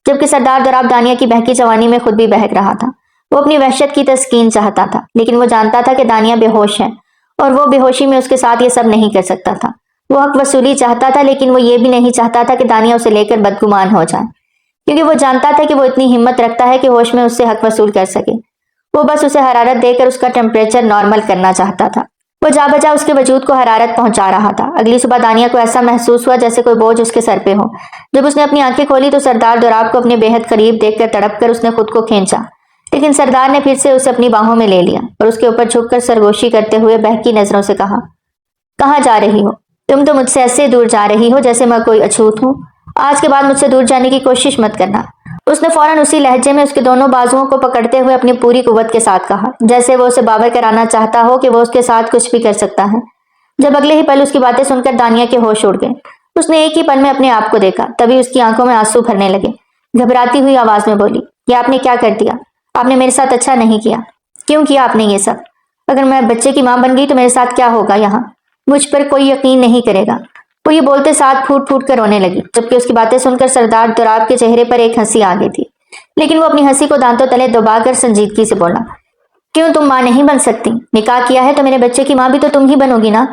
جبکہ سردار دوراب دانیہ کی بہکی جوانی میں خود بھی بہک رہا تھا. وہ اپنی وحشت کی تسکین چاہتا تھا, لیکن وہ جانتا تھا کہ دانیہ بے ہوش ہے اور وہ بے ہوشی میں اس کے ساتھ یہ سب نہیں کر سکتا تھا. وہ حق وصولی چاہتا تھا, لیکن وہ یہ بھی نہیں چاہتا تھا کہ دانیہ اسے لے کر بدگمان ہو جائے, کیونکہ وہ جانتا تھا کہ وہ اتنی ہمت رکھتا ہے کہ ہوش میں اس سے حق وصول کر سکے. وہ بس اسے حرارت دے کر اس کا ٹیمپریچر نارمل کرنا چاہتا تھا. وہ جا بجا اس کے وجود کو حرارت پہنچا رہا تھا. اگلی صبح دانیہ کو ایسا محسوس ہوا جیسے کوئی بوجھ اس کے سر پہ ہو. جب اس نے اپنی آنکھیں کھولی تو سردار دوراب کو اپنے بے حد قریب دیکھ کر تڑپ کر اس نے خود کو کھینچا, لیکن سردار نے پھر سے اسے اپنی باہوں میں لے لیا اور اس کے اوپر جھک کر سرگوشی کرتے ہوئے بہکی نظروں سے کہا, کہاں جا رہی ہو؟ تم تو مجھ سے ایسے دور جا رہی ہو جیسے میں کوئی اچھوت ہوں. آج کے بعد مجھ سے دور جانے کی کوشش مت کرنا. اس نے فوراً اسی لہجے میں اس کے دونوں بازوؤں کو پکڑتے ہوئے اپنی پوری قوت کے ساتھ کہا, جیسے وہ اسے باور کرانا چاہتا ہو کہ وہ اس کے ساتھ کچھ بھی کر سکتا ہے. جب اگلے ہی پل اس کی باتیں سن کر دانیہ کے ہوش اڑ گئے. اس نے ایک ہی پل میں اپنے آپ کو دیکھا. تبھی اس کی آنکھوں میں آنسو بھرنے لگے. گھبراتی ہوئی آواز میں بولی, یہ آپ نے کیا کر دیا؟ آپ نے میرے ساتھ اچھا نہیں کیا. کیوں کیا آپ نے یہ سب؟ اگر میں بچے کی ماں بن گئی تو میرے ساتھ کیا ہوگا یہاں؟ مجھ پر کوئی یقین نہیں کرے گا. وہ یہ بولتے ساتھ پھوٹ پھوٹ کر رونے لگی, جبکہ اس کی باتیں سن کر سردار دوراب کے چہرے پر ایک ہنسی آ گئی تھی. لیکن وہ اپنی ہنسی کو دانتوں تلے دبا کر سنجیدگی سے بولا, کیوں تم ماں نہیں بن سکتی؟ نکاح کیا ہے تو میرے بچے کی ماں بھی تو تم ہی بنو گی نا.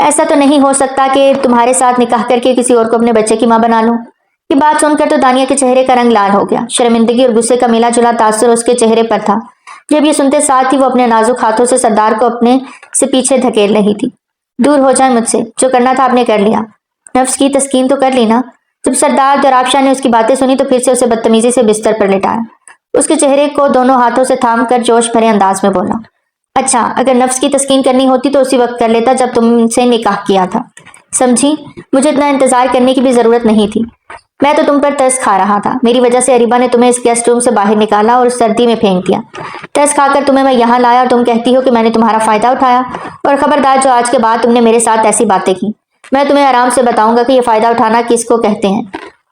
ایسا تو نہیں ہو سکتا کہ تمہارے ساتھ نکاح کر کے کسی اور کو اپنے بچے کی ماں بنا لوں. یہ بات سن کر تو دانیہ کے چہرے کا رنگ لال ہو گیا. شرمندگی اور غصے کا ملا جلا تاثر اس کے چہرے پر تھا. جب یہ سنتے ساتھ ہی وہ اپنے نازک ہاتھوں سے سردار کو اپنے سے پیچھے دھکیل رہی تھی. دور ہو جائے مجھ سے, جو کرنا تھا آپ نے کر لیا. نفس کی تسکین تو کر لی نا. جب سردار دوراب شاہ نے اس کی باتیں سنی تو پھر سے اسے بدتمیزی سے بستر پر لٹایا. اس کے چہرے کو دونوں ہاتھوں سے تھام کر جوش بھرے انداز میں بولا, اچھا، اگر نفس کی تسکین کرنی ہوتی تو اسی وقت کر لیتا جب تم سے نکاح کیا تھا، سمجھی؟ مجھے اتنا انتظار کرنے کی بھی ضرورت نہیں تھی۔ میں تو تم پر ترس کھا رہا تھا، میری وجہ سے اریبا نے تمہیں اس گیسٹ روم سے باہر نکالا اور اس سردی میں پھینک دیا۔ ترس کھا کر تمہیں میں یہاں لایا اور تم کہتی ہو کہ میں نے تمہارا فائدہ اٹھایا، اور خبردار جو آج کے بعد تم نے میرے ساتھ ایسی باتیں کی، میں تمہیں آرام سے بتاؤں گا کہ یہ فائدہ اٹھانا کس کو کہتے ہیں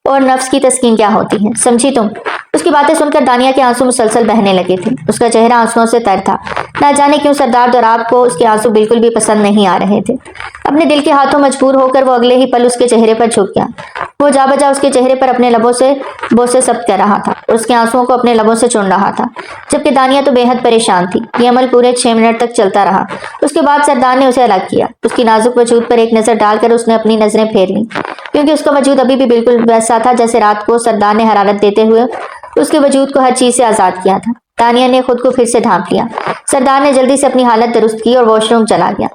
اور نفس کی تسکین کیا ہوتی ہے، سمجھی تم؟ اس کی باتیں سن کر دانیہ کے آنسو مسلسل بہنے لگے تھے، اس کا چہرہ آنسوؤں سے تر تھا۔ نہ جانے کیوں سردار دوراب کو اس کے آنسو بالکل بھی پسند نہیں آ رہے تھے۔ اپنے دل کے ہاتھوں مجبور ہو کر وہ اگلے ہی پل اس کے چہرے پر جھک گیا۔ وہ جا بجا اس کے چہرے پر اپنے لبوں سے بوسے ثبت کر رہا تھا اور اس کے آنسوؤں کو اپنے لبوں سے چون رہا تھا، جبکہ دانیہ تو بے حد پریشان تھی۔ یہ عمل پورے 6 منٹ تک چلتا رہا۔ اس کے بعد سردار نے اسے الگ کیا، اس کی نازک وجود پر ایک نظر ڈال کر اس نے اپنی نظریں پھیر لیں، کیونکہ اس کا وجود ابھی بھی بالکل ویسا تھا جیسے رات کو سردار نے حرارت دیتے ہوئے اس کے وجود کو ہر چیز سے آزاد کیا تھا۔ دانیہ نے خود کو پھر سے ڈھانپ لیا۔ سردار نے جلدی سے اپنی حالت درست کی اور واش روم چلا گیا۔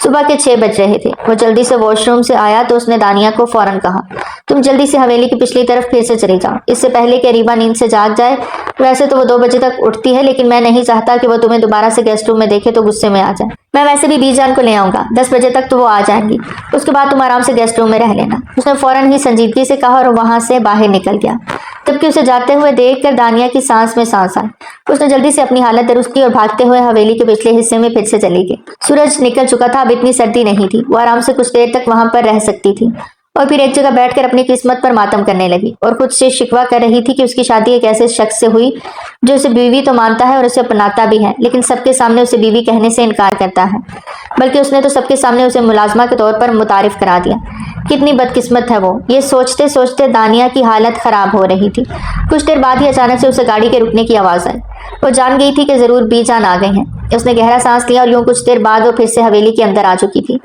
صبح کے 6 بج رہے تھے۔ وہ جلدی سے واش روم سے آیا تو اس نے دانیہ کو فوراً کہا، تم جلدی سے حویلی کی پچھلی طرف پھر سے چلی جاؤ، اس سے پہلے کہ اریبا نیند سے جاگ جائے۔ ویسے تو وہ 2 بجے تک اٹھتی ہے، لیکن میں نہیں چاہتا کہ وہ تمہیں دوبارہ سے گیسٹ روم میں دیکھے تو غصے میں آ جائے۔ میں ویسے بھی جان کو لے آؤں گا، 10 بجے تک تو وہ آ جائیں گی، اس کے بعد تم آرام سے گیسٹ روم میں رہ لینا۔ اس نے فوراً ہی سنجیدگی سے کہا اور وہاں سے باہر نکل گیا۔ جبکہ اسے جاتے ہوئے دیکھ کر دانیہ کی سانس میں سانس آئی۔ اس نے جلدی سے اپنی حالت درست کی اور بھاگتے ہوئے حویلی کے پچھلے حصے میں پھر سے چلی گئی۔ سورج نکل چکا تھا، اب اتنی سردی نہیں تھی، وہ آرام سے کچھ دیر تک وہاں پر رہ سکتی تھی، اور پھر ایک جگہ بیٹھ کر اپنی قسمت پر ماتم کرنے لگی اور خود سے شکوہ کر رہی تھی کہ اس کی شادی ایک ایسے شخص سے ہوئی جو اسے بیوی تو مانتا ہے اور اسے اپناتا بھی ہے، لیکن سب کے سامنے اسے بیوی کہنے سے انکار کرتا ہے، بلکہ اس نے تو سب کے سامنے اسے ملازمہ کے طور پر متعارف کرا دیا۔ کتنی بدقسمت ہے وہ، یہ سوچتے سوچتے دانیہ کی حالت خراب ہو رہی تھی۔ کچھ دیر بعد ہی اچانک سے اسے گاڑی کے رکنے کی آواز آئی۔ وہ جان گئی تھی کہ ضرور بی جان آ گئے ہیں۔ اس نے گہرا سانس لیا اور یوں کچھ دیر بعد وہ پھر سے حویلی کے اندر آ چکی تھی۔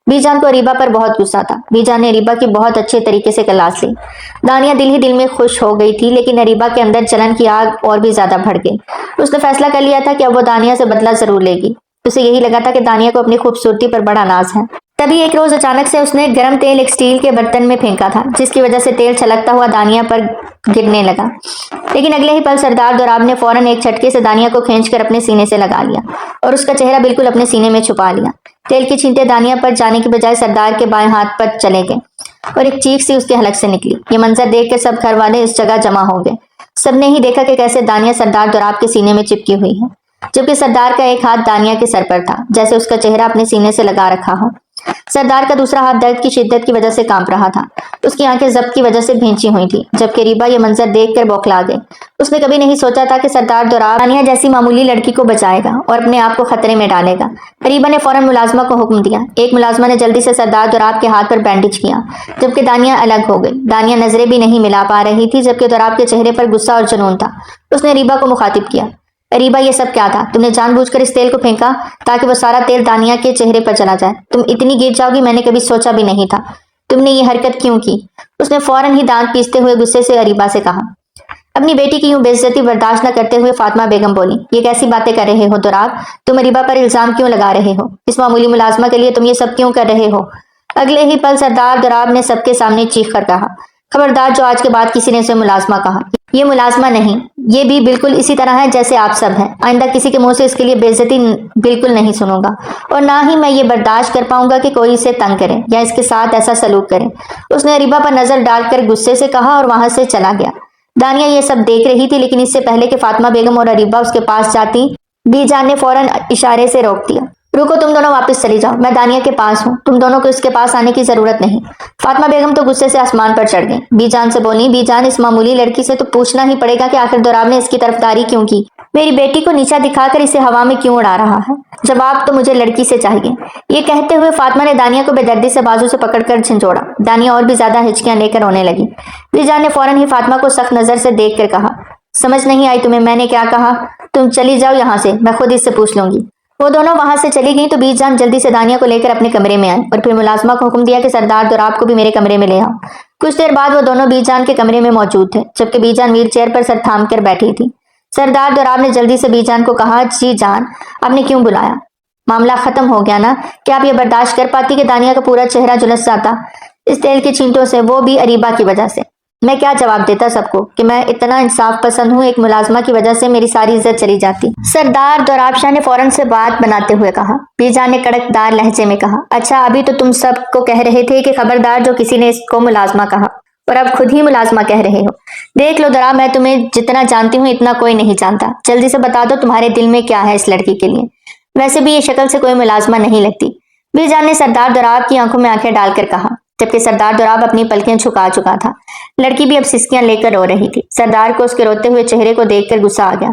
بی جان کو اریبا پر بہت غصہ تھا۔ بی جان نے اریبا کی بہت اچھے طریقے سے کلاس لی۔ دانیہ دل ہی دل میں خوش ہو گئی تھی، لیکن اریبا کے اندر جلن کی آگ اور بھی زیادہ بڑھ گئی۔ اس نے فیصلہ کر لیا تھا کہ اب وہ دانیہ سے بدلہ ضرور لے گی۔ اسے یہی لگا تھا کہ دانیہ کو اپنی خوبصورتی پر بڑا ناز ہے۔ تبھی ایک روز اچانک سے اس نے گرم تیل ایک سٹیل کے برتن میں پھینکا تھا، جس کی وجہ سے تیل چھلکتا ہوا دانیہ پر گرنے لگا، لیکن اگلے ہی پل سردار دوراب نے فوراً ایک جھٹکے سے دانیہ کو کھینچ کر اپنے سینے سے لگا لیا اور اس کا چہرہ بالکل اپنے سینے میں چھپا لیا۔ تیل کی چھینٹیں دانیہ پر جانے کی بجائے سردار کے بائیں ہاتھ پر چلے گئے اور ایک چیخ سی اس کے حلق سے نکلی۔ یہ منظر دیکھ کر سب گھر والے اس جگہ جمع ہو گئے۔ سب نے ہی دیکھا کہ کیسے دانیہ سردار دوراب کے سینے میں چپکی ہوئی ہے، جبکہ سردار کا ایک ہاتھ دانیہ کے سر پر تھا، جیسے اس کا چہرہ اپنے سینے سے لگا رکھا ہو۔ سردار کا دوسرا ہاتھ درد کی شدت کی وجہ سے کانپ رہا تھا، اس کی آنکھیں ضبط کی وجہ سے بھینچی ہوئی تھی، جبکہ ریبا یہ منظر دیکھ کر بوکھلا گئی۔ اس نے کبھی نہیں سوچا تھا کہ سردار دوراب دانیہ جیسی معمولی لڑکی کو بچائے گا اور اپنے آپ کو خطرے میں ڈالے گا۔ ریبا نے فوراً ملازمہ کو حکم دیا۔ ایک ملازمہ نے جلدی سے سردار دوراب کے ہاتھ پر بینڈیج کیا، جبکہ دانیہ الگ ہو گئی۔ دانیہ نظریں بھی نہیں ملا پا رہی تھی، جبکہ دوراب کے چہرے پر غصہ اور جنون تھا۔ اس نے ریبا کو مخاطب کیا، ریبا یہ سب کیا تھا؟ تم نے جان بوجھ کر اس تیل کو پھینکا تاکہ وہ سارا تیل دانیہ کے چہرے پر چلا جائے۔ تم اتنی گر جاؤ گی میں نے کبھی سوچا بھی نہیں تھا۔ تم نے یہ حرکت کیوں کی؟ اس نے فوراً ہی دانت پیستے ہوئے غصے سے اریبا سے کہا۔ اپنی بیٹی کی یوں بے عزتی برداشت نہ کرتے ہوئے فاطمہ بیگم بولی، یہ کیسی باتیں کر رہے ہو دوراب؟ تم اریبا پر الزام کیوں لگا رہے ہو؟ اس معمولی ملازمہ کے لیے تم یہ سب کیوں کر رہے ہو؟ اگلے ہی پل سردار دوراب نے سب کے سامنے چیخ کر کہا، خبردار جو آج کے بعد کسی نے اسے ملازمہ کہا، یہ ملازمہ نہیں، یہ بھی بالکل اسی طرح ہے جیسے آپ سب ہیں۔ آئندہ کسی کے منہ سے اس کے لیے بے عزتی بالکل نہیں سنوں گا، اور نہ ہی میں یہ برداشت کر پاؤں گا کہ کوئی اسے تنگ کرے یا اس کے ساتھ ایسا سلوک کرے۔ اس نے اریبا پر نظر ڈال کر غصے سے کہا اور وہاں سے چلا گیا۔ دانیہ یہ سب دیکھ رہی تھی، لیکن اس سے پہلے کہ فاطمہ بیگم اور اریبا اس کے پاس جاتی، بی جان نے فوراً اشارے سے روک دیا۔ رکو، تم دونوں واپس چلی جاؤ، میں دانیہ کے پاس ہوں، تم دونوں کو اس کے پاس آنے کی ضرورت نہیں۔ فاطمہ بیگم تو غصے سے آسمان پر چڑھ گئیں۔ بی جان سے بولی، بی جان اس معمولی لڑکی سے تو پوچھنا ہی پڑے گا کہ آخر دوراب نے اس کی طرفداری کیوں کی، میری بیٹی کو نیچا دکھا کر اسے ہوا میں کیوں اڑا رہا ہے؟ جواب تو مجھے لڑکی سے چاہیے۔ یہ کہتے ہوئے فاطمہ نے دانیہ کو بے دردی سے بازو سے پکڑ کر جھنجھوڑا۔ دانیہ اور بھی زیادہ ہچکیاں لے کر رونے لگی۔ بی جان نے فوراً ہی فاطمہ کو سخت نظر سے دیکھ کر کہا، سمجھ نہیں آئی تمہیں میں نے کیا کہا؟ تم چلی جاؤ یہاں سے، میں خود اس سے پوچھ لوں گی۔ وہ دونوں وہاں سے چلی گئیں تو بی جان جلدی سے دانیہ کو لے کر اپنے کمرے میں آئی اور پھر ملازمہ کو حکم دیا کہ سردار دوراب کو بھی میرے کمرے میں لے آؤ۔ کچھ دیر بعد وہ دونوں بی جان کے کمرے میں موجود تھے، جبکہ بی جان ویل چیئر پر سر تھام کر بیٹھی تھی۔ سردار دوراب نے جلدی سے بی جان کو کہا، جی جان، آپ نے کیوں بلایا؟ معاملہ ختم ہو گیا نا؟ کیا آپ یہ برداشت کر پاتی کہ دانیہ کا پورا چہرہ جھلس جاتا اس تیل کی چھینٹوں سے، وہ بھی اریبا کی وجہ سے؟ میں کیا جواب دیتا سب کو کہ میں اتنا انصاف پسند ہوں، ایک ملازمہ کی وجہ سے میری ساری عزت چلی جاتی۔ سردار دوراب شاہ نے فوراً سے بات بناتے ہوئے کہا۔ بی جان نے کڑک دار لہجے میں کہا، اچھا ابھی تو تم سب کو کہہ رہے تھے کہ خبردار جو کسی نے اس کو ملازمہ کہا، اور اب خود ہی ملازمہ کہہ رہے ہو۔ دیکھ لو دوراب، میں تمہیں جتنا جانتی ہوں اتنا کوئی نہیں جانتا، جلدی سے بتا دو تمہارے دل میں کیا ہے اس لڑکی کے لیے، ویسے بھی یہ شکل سے کوئی ملازمہ نہیں لگتی۔ بی جان نے سردار دوراب کی آنکھوں میں آنکھیں ڈال کر کہا، جبکہ سردار دوراب اپنی پلکیں جھکا چکا تھا۔ لڑکی بھی اب سسکیاں لے کر رو رہی تھی۔ سردار کو اس کے روتے ہوئے چہرے کو دیکھ کر غصہ آ گیا،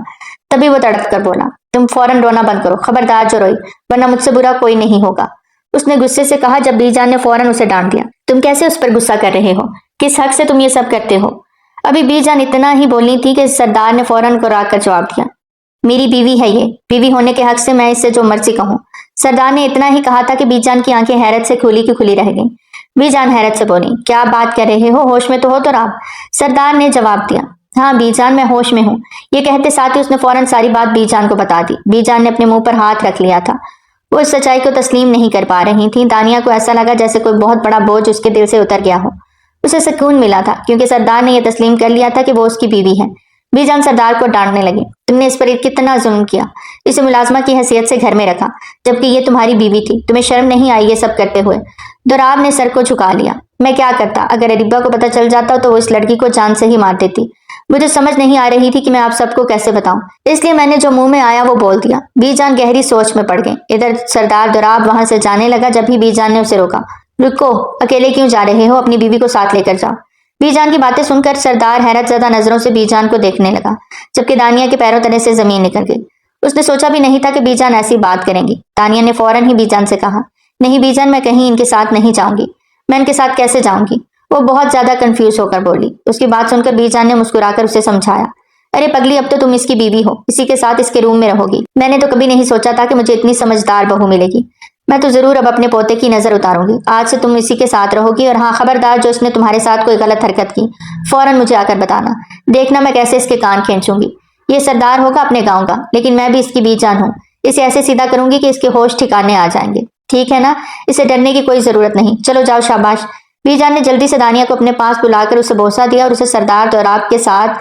تبھی وہ تڑپ کر بولا، تم فوراً رونا بند کرو، خبردار جو روئی، ورنہ مجھ سے برا کوئی نہیں ہوگا۔ اس نے غصے سے کہا، جب بی جان نے فوراً اسے ڈانٹ دیا، تم کیسے اس پر غصہ کر رہے ہو؟ کس حق سے تم یہ سب کرتے ہو؟ ابھی بی جان اتنا ہی بولنی تھی کہ سردار نے فوراً کرا کر جواب دیا، میری بیوی ہے یہ، بیوی ہونے کے حق سے میں اس سے جو مرضی کہوں۔ سردار نے اتنا ہی کہا تھا کہ بی جان کی آنکھیں حیرت سے کھلی کی کھلی رہ گئیں۔ بی جان حیرت سے بولی، کیا بات کر رہے ہو، ہوش میں تو ہو دوراب؟ سردار نے جواب دیا، ہاں بی جان میں ہوش میں ہوں۔ یہ کہتے ساتھ ہی اس نے فوراً ساری بات بی جان کو بتا دی۔ بی جان نے اپنے منہ پر ہاتھ رکھ لیا تھا، وہ اس سچائی کو تسلیم نہیں کر پا رہی تھی۔ دانیہ کو ایسا لگا جیسے کوئی بہت بڑا بوجھ اس کے دل سے اتر گیا ہو۔ اسے سکون ملا تھا کیونکہ سردار نے یہ تسلیم کر لیا تھا کہ وہ اس کی بیوی ہے۔ بی جان سردار کو ڈانٹنے لگی، تم نے اس پر کتنا ظلم کیا، اسے ملازمہ کی حیثیت سے گھر میں رکھا، جبکہ یہ تمہاری بیوی تھی، تمہیں شرم نہیں آئی یہ سب کرتے ہوئے؟ دوراب نے سر کو جھکا لیا، میں کیا کرتا، اگر اریبا کو پتہ چل جاتا تو وہ اس لڑکی کو جان سے ہی مار دیتی۔ مجھے سمجھ نہیں آ رہی تھی کہ میں آپ سب کو کیسے بتاؤں، اس لیے میں نے جو منہ میں آیا وہ بول دیا۔ بی جان گہری سوچ میں پڑ گئی۔ ادھر سردار دوراب وہاں سے جانے لگا، جب ہی بی جان نے اسے روکا، رکو، اکیلے کیوں جا رہے ہو، اپنی بیوی کو ساتھ لے کر جاؤ۔ بی جان کی باتیں سن کر سردار حیرت زدہ نظروں سے بی جان کو دیکھنے لگا، جبکہ دانیہ کے پیروں تلے سے زمین نکل گئی۔ اس نے سوچا بھی نہیں تھا کہ بی جان ایسی بات کریں گی۔ دانیہ نے فوراً ہی بی جان سے کہا، نہیں بی جان، میں کہیں ان کے ساتھ نہیں جاؤں گی۔ میں ان کے ساتھ کیسے جاؤں گی؟ وہ بہت زیادہ کنفیوز ہو کر بولی۔ اس کی بات سن کر بی جان نے مسکرا کر اسے سمجھایا، ارے پگلی، اب تو تم اس کی بیوی ہو، اسی کے ساتھ اس کے روم میں رہو گی۔ میں نے تو کبھی نہیں سوچا تھا کہ مجھے اتنی سمجھدار بہو ملے گی۔ میں تو ضرور اب اپنے پوتے کی نظر اتاروں گی۔ آج سے تم اسی کے ساتھ رہو گی، اور ہاں خبردار جو اس نے تمہارے ساتھ کوئی غلط حرکت کی فوراً مجھے آ کر بتانا، دیکھنا میں کیسے اس کے کان کھینچوں گی۔ یہ سردار ہوگا اپنے گاؤں کا، لیکن میں بھی اس کی بی جان ہوں، اسے ایسے سیدھا کروں گی کہ اس کے ہوش ٹھکانے آ جائیں گے، ٹھیک ہے نا؟ اسے ڈرنے کی کوئی ضرورت نہیں، چلو جاؤ، شاباش۔ بی جان نے جلدی سے دانیہ کو اپنے پاس بلا کر اسے بوسہ دیا اور اسے سردار دوراب کے ساتھ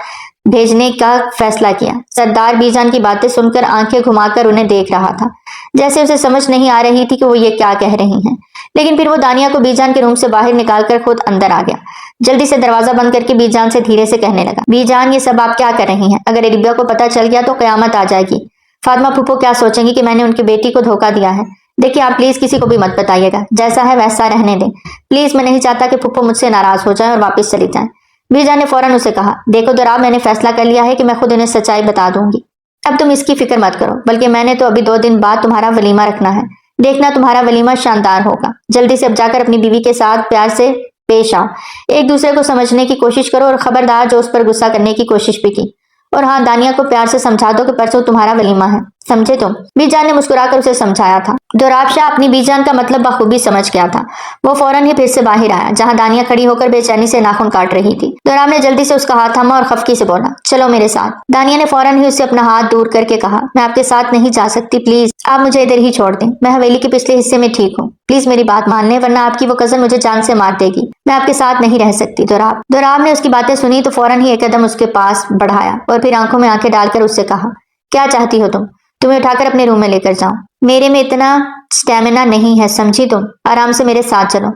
بھیجنے کا فیصلہ کیا۔ سردار بی جان کی باتیں سن کر آنکھیں گھما کر انہیں دیکھ رہا تھا، جیسے اسے سمجھ نہیں آ رہی تھی کہ وہ یہ کیا کہہ رہی ہیں، لیکن پھر وہ دانیہ کو بی جان کے روم سے باہر نکال کر خود اندر آ گیا۔ جلدی سے دروازہ بند کر کے بی جان سے دھیرے سے کہنے لگا، بی جان یہ سب آپ کیا کر رہی ہیں؟ اگر اریبا کو پتہ چل گیا تو قیامت آ جائے گی۔ فاطمہ پھوپھو کیا سوچیں گی کہ میں نے ان کی بیٹی کو دھوکہ دیا ہے؟ دیکھیے آپ پلیز کسی کو بھی مت بتائیے گا، جیسا ہے ویسا رہنے دیں پلیز، میں نہیں چاہتا کہ پھوپھو مجھ سے ناراض ہو جائیں اور واپس چلی جائیں۔ بی جان نے فوراً اسے کہا، دیکھو دوراب، میں نے فیصلہ کر لیا ہے کہ میں خود انہیں سچائی بتا دوں گی، اب تم اس کی فکر مت کرو، بلکہ میں نے تو ابھی 2 دن بعد تمہارا ولیمہ رکھنا ہے، دیکھنا تمہارا ولیمہ شاندار ہوگا۔ جلدی سے اب جا کر اپنی بیوی کے ساتھ پیار سے پیش آؤ، ایک دوسرے کو سمجھنے کی کوشش کرو، اور خبردار جو اس پر غصہ کرنے کی کوشش بھی کی، اور ہاں دانیہ کو پیار سے سمجھا دو کہ پرسوں تمہارا ولیمہ ہے، سمجھے تم؟ بی جان نے مسکرا کر اسے سمجھایا تھا۔ دوراب شاہ اپنی بی جان کا مطلب بخوبی سمجھ گیا تھا۔ وہ فوراً ہی پھر سے باہر آیا، جہاں دانیہ کھڑی ہو کر بے چینی سے ناخن کاٹ رہی تھی۔ دوراب نے جلدی سے اس کا ہاتھ تھاما اور خفقی سے بولا، چلو میرے ساتھ۔ دانیہ نے فوراً ہی اسے اپنا ہاتھ دور کر کے کہا، میں آپ کے ساتھ نہیں جا سکتی، پلیز آپ مجھے ادھر ہی چھوڑ دیں، میں حویلی کے پچھلے حصے میں ٹھیک ہوں، پلیز میری بات مان لیں ورنہ آپ کی وہ کزن مجھے جان سے مار دے گی، میں آپ کے ساتھ نہیں رہ سکتی۔ دوراب نے اس کی باتیں سنی تو فوراً ہی ایک قدم اس کے پاس بڑھایا اور پھر آنکھوں میں آنکھیں ڈال کر اس سے کہا، کیا چاہتی ہو تم؟ تمہیں اٹھا کر اپنے روم میں لے کر جاؤں؟ میرے میں اتنا سٹیمنا نہیں ہے، سمجھی تم؟ آرام سے میرے ساتھ چلو۔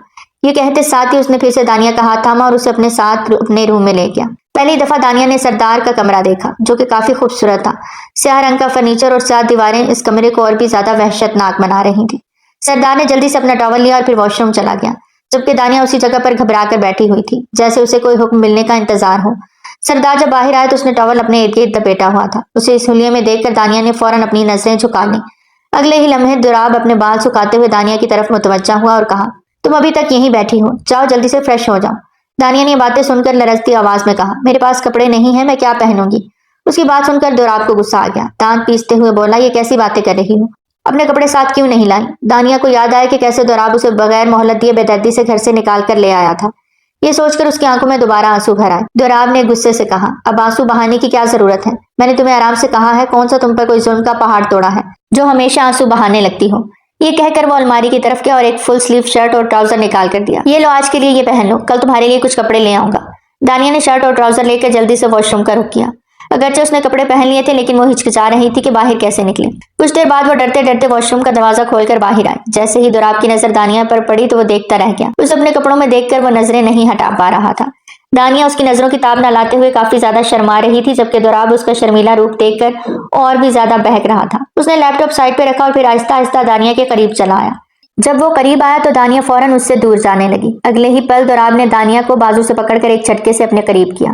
یہ کہتے ساتھ ہی اس نے پھر سے دانیہ کا ہاتھ تھاما اور اسے اپنے ساتھ اپنے روم میں لے گیا۔ پہلی دفعہ دانیہ نے سردار کا کمرہ دیکھا، جو کہ کافی خوبصورت تھا۔ سیاہ رنگ کا فرنیچر اور سیاہ دیواریں اس کمرے کو اور بھی زیادہ وحشت ناک بنا رہی تھی۔ سردار نے جلدی سے اپنا ٹاول لیا اور پھر واش روم چلا گیا، جبکہ دانیہ اسی جگہ پر گھبرا کر بیٹھی ہوئی تھی، جیسے اسے کوئی حکم ملنے کا انتظار ہو۔ سردار جب باہر آئے تو اس نے ٹاول اپنے ارد گرد لپیٹا ہوا تھا۔ اسے اس حلیے میں دیکھ کر دانیہ نے فوراً اپنی نظریں جھکا لیں۔ اگلے ہی لمحے دوراب اپنے بال سکھاتے ہوئے دانیہ کی طرف متوجہ ہوا اور کہا، تم ابھی تک یہیں بیٹھی ہو، جاؤ جلدی سے فریش ہو جاؤ۔ دانیہ نے یہ باتیں سن کر لرزتی آواز میں کہا، میرے پاس کپڑے نہیں ہیں، میں کیا پہنوں گی؟ اس کی بات سن کر دوراب کو غصہ آ گیا، دانت پیستے ہوئے بولا، یہ کیسی باتیں کر رہی ہوں، اپنے کپڑے ساتھ کیوں نہیں لائی؟ دانیہ کو یاد آیا کہ کیسے دوراب اسے بغیر مہلت دیے بے دردی سے گھر سے نکال کر لے آیا تھا۔ یہ سوچ کر اس کی آنکھوں میں دوبارہ آنسو بھر آئے۔ دوراب نے غصے سے کہا، اب آنسو بہانے کی کیا ضرورت ہے؟ میں نے تمہیں آرام سے کہا ہے، کون سا تم پر کوئی ظلم کا پہاڑ توڑا ہے جو ہمیشہ آنسو بہانے لگتی ہو؟ یہ کہہ کر وہ الماری کی طرف گیا اور ایک فل سلیو شرٹ اور ٹراؤزر نکال کر دیا۔ یہ لو آج کے لیے یہ پہن لو، کل تمہارے لیے کچھ کپڑے لے آؤں گا۔ دانیہ نے شرٹ اور ٹراؤزر لے کر جلدی سے واش روم کا رخ کیا۔ اگرچہ اس نے کپڑے پہن لیے تھے لیکن وہ ہچکچا رہی تھی کہ باہر کیسے نکلے۔ کچھ دیر بعد وہ ڈرتے ڈرتے واش روم کا دروازہ کھول کر باہر آئی۔ جیسے ہی دوراب کی نظر دانیہ پر پڑی تو وہ دیکھتا رہ گیا۔ اسے اپنے کپڑوں میں دیکھ کر وہ نظریں نہیں ہٹا پا رہا تھا۔ دانیہ اس کی نظروں کی تاب نہ لاتے ہوئے کافی زیادہ شرما رہی تھی، جبکہ دوراب اس کا شرمیلا روپ دیکھ کر اور بھی زیادہ بہک رہا تھا۔ اس نے لیپ ٹاپ سائڈ پہ رکھا اور پھر آہستہ آہستہ دانیہ کے قریب چلا آیا۔ جب وہ قریب آیا تو دانیہ فوراً اس سے دور جانے لگی۔ اگلے ہی پل دوراب نے دانیہ کو بازو سے پکڑ کر ایک جھٹکے سے اپنے قریب کیا۔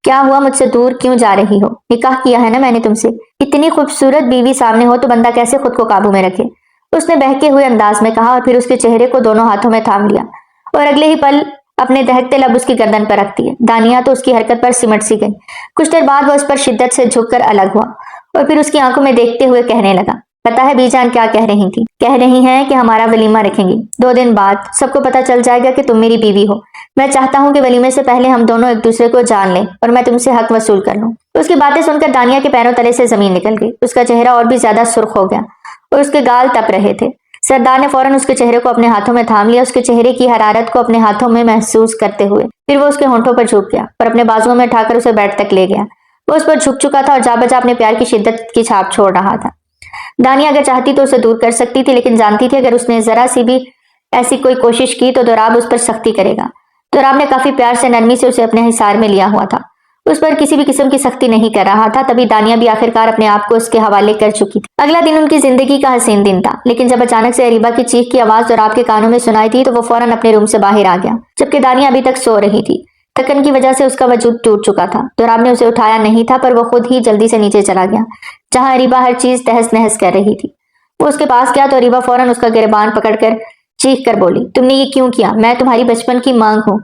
کیا ہوا، مجھ سے دور کیوں جا رہی ہو؟ نکاح کیا ہے نا میں نے تم سے۔ اتنی خوبصورت بیوی سامنے ہو تو بندہ کیسے خود کو قابو میں رکھے؟ اس نے بہکے ہوئے انداز میں کہا اور پھر اس کے چہرے کو دونوں ہاتھوں میں تھام لیا اور اگلے ہی پل اپنے دہکتے لب اس کی گردن پر رکھ دیے۔ دانیہ تو اس کی حرکت پر سمٹ سی گئی۔ کچھ دیر بعد وہ اس پر شدت سے جھک کر الگ ہوا اور پھر اس کی آنکھوں میں دیکھتے ہوئے کہنے لگا، پتا ہے بی جان کیا کہہ رہی تھی؟ کہہ رہی ہیں کہ ہمارا ولیمہ رکھیں گی 2 دن بعد، سب کو پتا چل جائے گا کہ تم میری بیوی ہو۔ میں چاہتا ہوں کہ ولیمے سے پہلے ہم دونوں ایک دوسرے کو جان لیں اور میں تم سے حق وصول کر لوں۔ اس کی باتیں سن کر دانیہ کے پیروں تلے سے زمین نکل گئی۔ اس کا چہرہ اور بھی زیادہ سرخ ہو گیا اور اس کے گال تپ رہے تھے۔ سردار نے فوراً اس کے چہرے کو اپنے ہاتھوں میں تھام لیا، اس کے چہرے کی حرارت کو اپنے ہاتھوں میں محسوس کرتے ہوئے۔ پھر وہ اس کے ہونٹوں پر جھک گیا اور اپنے بازوؤں میں اٹھا کر اسے بیڈ تک لے گیا۔ وہ اس پر جھک چکا تھا اور جا بجا اپنے پیار کی شدت کی چھاپ چھوڑ رہا تھا۔ دانیہ اگر چاہتی تو اسے دور کر سکتی تھی، لیکن جانتی تھی اگر اس نے ذرا سی بھی ایسی کوئی کوشش کی تو دوراب اس پر سختی کرے گا۔ دوراب نے کافی پیار سے نرمی سے اسے اپنے حصار میں لیا ہوا تھا، اس پر کسی بھی قسم کی سختی نہیں کر رہا تھا۔ تبھی دانیہ بھی آخرکار اپنے آپ کو اس کے حوالے کر چکی تھی۔ اگلا دن ان کی زندگی کا حسین دن تھا، لیکن جب اچانک سے اریبہ کی چیخ کی آواز دوراب کے کانوں میں سنائی دی تو وہ فوراً اپنے روم سے باہر آ گیا، جبکہ دانیہ ابھی تک سو رہی تھی۔ تھکن کی وجہ سے اس کا وجود ٹوٹ چکا تھا۔ دوراب نے اسے اٹھایا نہیں تھا، پر وہ خود ہی جلدی سے نیچے چلا گیا جہاں اریبہ ہر چیز تہس نہس کر رہی تھی۔ وہ اس کے پاس گیا تو اریبہ فوراً اس کا گریبان پکڑ کر چیخ کر بولی، تم نے یہ کیوں کیا؟ میں تمہاری بچپن کی مانگ ہوں،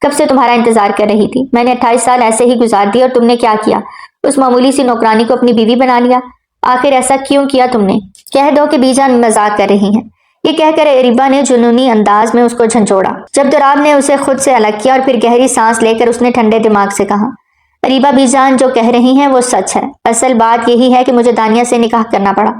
کب سے تمہارا انتظار کر رہی تھی۔ میں نے 28 سال ایسے ہی گزار دیے اور تم نے کیا کیا؟ اس معمولی سی نوکرانی کو اپنی بیوی بنا لیا۔ آخر ایسا کیوں کیا تم نے؟ کہہ دو کہ بی جان مذاق کر رہی ہیں۔ یہ کہہ کر اریبہ نے جنونی انداز میں اس کو جھنجھوڑا۔ جب دوراب نے اسے خود سے الگ کیا اور پھر گہری سانس لے کر اس نے ٹھنڈے دماغ سے کہا، اریبہ بی جان جو کہہ رہی ہیں وہ سچ ہے۔ اصل بات یہی ہے کہ مجھے دانیہ سے نکاح کرنا پڑا،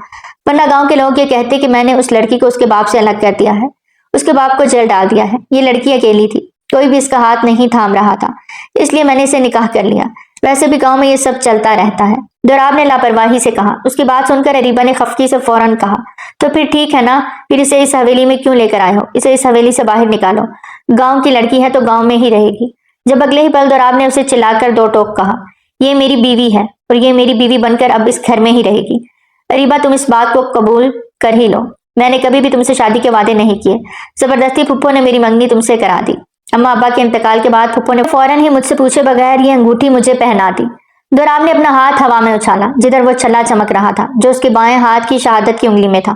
ورنہ گاؤں کے لوگ یہ کہتے کہ میں نے اس لڑکی کو اس کے باپ سے الگ کر دیا ہے، اس کے باپ کو جیل ڈال دیا ہے۔ یہ لڑکی اکیلی تھی، کوئی بھی اس کا ہاتھ نہیں تھام رہا تھا، اس لیے میں نے اسے نکاح کر لیا۔ ویسے بھی گاؤں میں یہ سب چلتا رہتا ہے، دوراب نے لاپرواہی سے کہا۔ اس کی بات سن کر اریبہ نے خفگی سے فوراً کہا، تو پھر ٹھیک ہے نا، پھر اسے اس حویلی میں کیوں لے کر آئے ہو؟ اسے اس حویلی سے باہر نکالو، گاؤں کی لڑکی ہے تو گاؤں میں ہی رہے گی۔ جب اگلے ہی پل دوراب نے اسے چلا کر 2 ٹوک کہا، یہ میری بیوی ہے اور یہ میری بیوی بن کر اب اس گھر میں ہی رہے گی۔ اریبہ تم اس بات کو قبول کر ہی لو، میں نے کبھی بھی تم سے شادی کے وعدے نہیں کیے، زبردستی پھپھو نے میری منگنی تم سے کرا دی۔ اما ابا کے انتقال کے بعد پھپھو نے فوراً ہی مجھ سے پوچھے بغیر یہ انگوٹھی مجھے پہنا دی۔ دوراب نے اپنا ہاتھ ہوا میں اچھالا جدھر وہ چھلا چمک رہا تھا جو اس کے بائیں ہاتھ کی شہادت کی انگلی میں تھا۔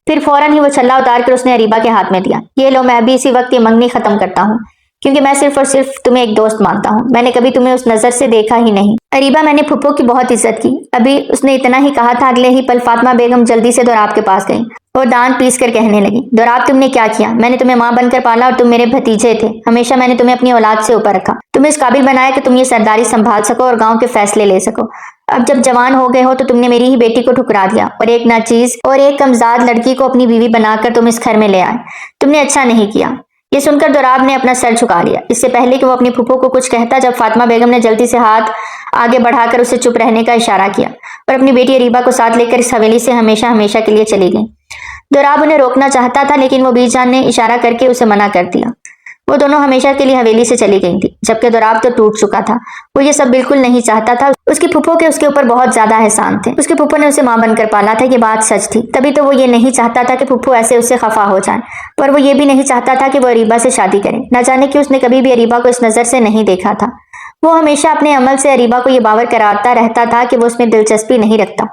پھر فوراً ہی وہ چھلا اتار کر اس نے اریبہ کے ہاتھ میں دیا۔ یہ لو، میں ابھی اسی وقت یہ منگنی ختم کرتا ہوں، کیونکہ میں صرف اور صرف تمہیں ایک دوست مانتا ہوں، میں نے کبھی تمہیں اس نظر سے دیکھا ہی نہیں۔ اریبہ میں نے پھپھو کی بہت عزت کی۔ ابھی اس نے اتنا ہی کہا تھا، اگلے ہی پل فاطمہ بیگم جلدی سے دوراب کے پاس گئی اور دان پیس کر کہنے لگی، دوراب تم نے کیا کیا؟ میں نے تمہیں ماں بن کر پالا اور تم میرے بھتیجے تھے، ہمیشہ میں نے تمہیں اپنی اولاد سے اوپر رکھا، تمہیں اس قابل بنایا کہ تم یہ سرداری سنبھال سکو اور گاؤں کے فیصلے لے سکو۔ اب جب جوان ہو گئے ہو تو تم نے میری ہی بیٹی کو ٹھکرا دیا اور ایک ناچیز اور ایک کمزاد لڑکی کو اپنی بیوی بنا کر تم اس گھر میں لے آئے۔ تم نے اچھا نہیں کیا۔ یہ سن کر دوراب نے اپنا سر جھکا لیا۔ اس سے پہلے کہ وہ اپنی پھپھو کو کچھ کہتا، جب فاطمہ بیگم نے جلدی سے ہاتھ آگے بڑھا کر اسے چپ رہنے کا اشارہ کیا اور اپنی بیٹی اریبہ کو ساتھ لے کر اس حویلی سے ہمیشہ ہمیشہ کے لیے چلی گئی۔ دوراب انہیں روکنا چاہتا تھا لیکن وہ بی جان نے اشارہ کر کے اسے منع کر دیا۔ وہ دونوں ہمیشہ کے لیے حویلی سے چلی گئی تھی، جبکہ دوراب تو ٹوٹ چکا تھا۔ وہ یہ سب بالکل نہیں چاہتا تھا۔ اس کی پھپھو کے اس کے اوپر بہت زیادہ احسان تھے۔ اس کی پھپھو نے اسے ماں بن کر پالا تھا، یہ بات سچ تھی۔ تبھی تو وہ یہ نہیں چاہتا تھا کہ پھپھو ایسے اس سے خفا ہو جائے، پر وہ یہ بھی نہیں چاہتا تھا کہ وہ اریبہ سے شادی کرے۔ نہ جانے کہ اس نے کبھی بھی اریبہ کو اس نظر سے نہیں دیکھا تھا۔ وہ ہمیشہ اپنے عمل سے اریبہ کو یہ باور کراتا رہتا تھا کہ وہ اس میں دلچسپی نہیں رکھتا،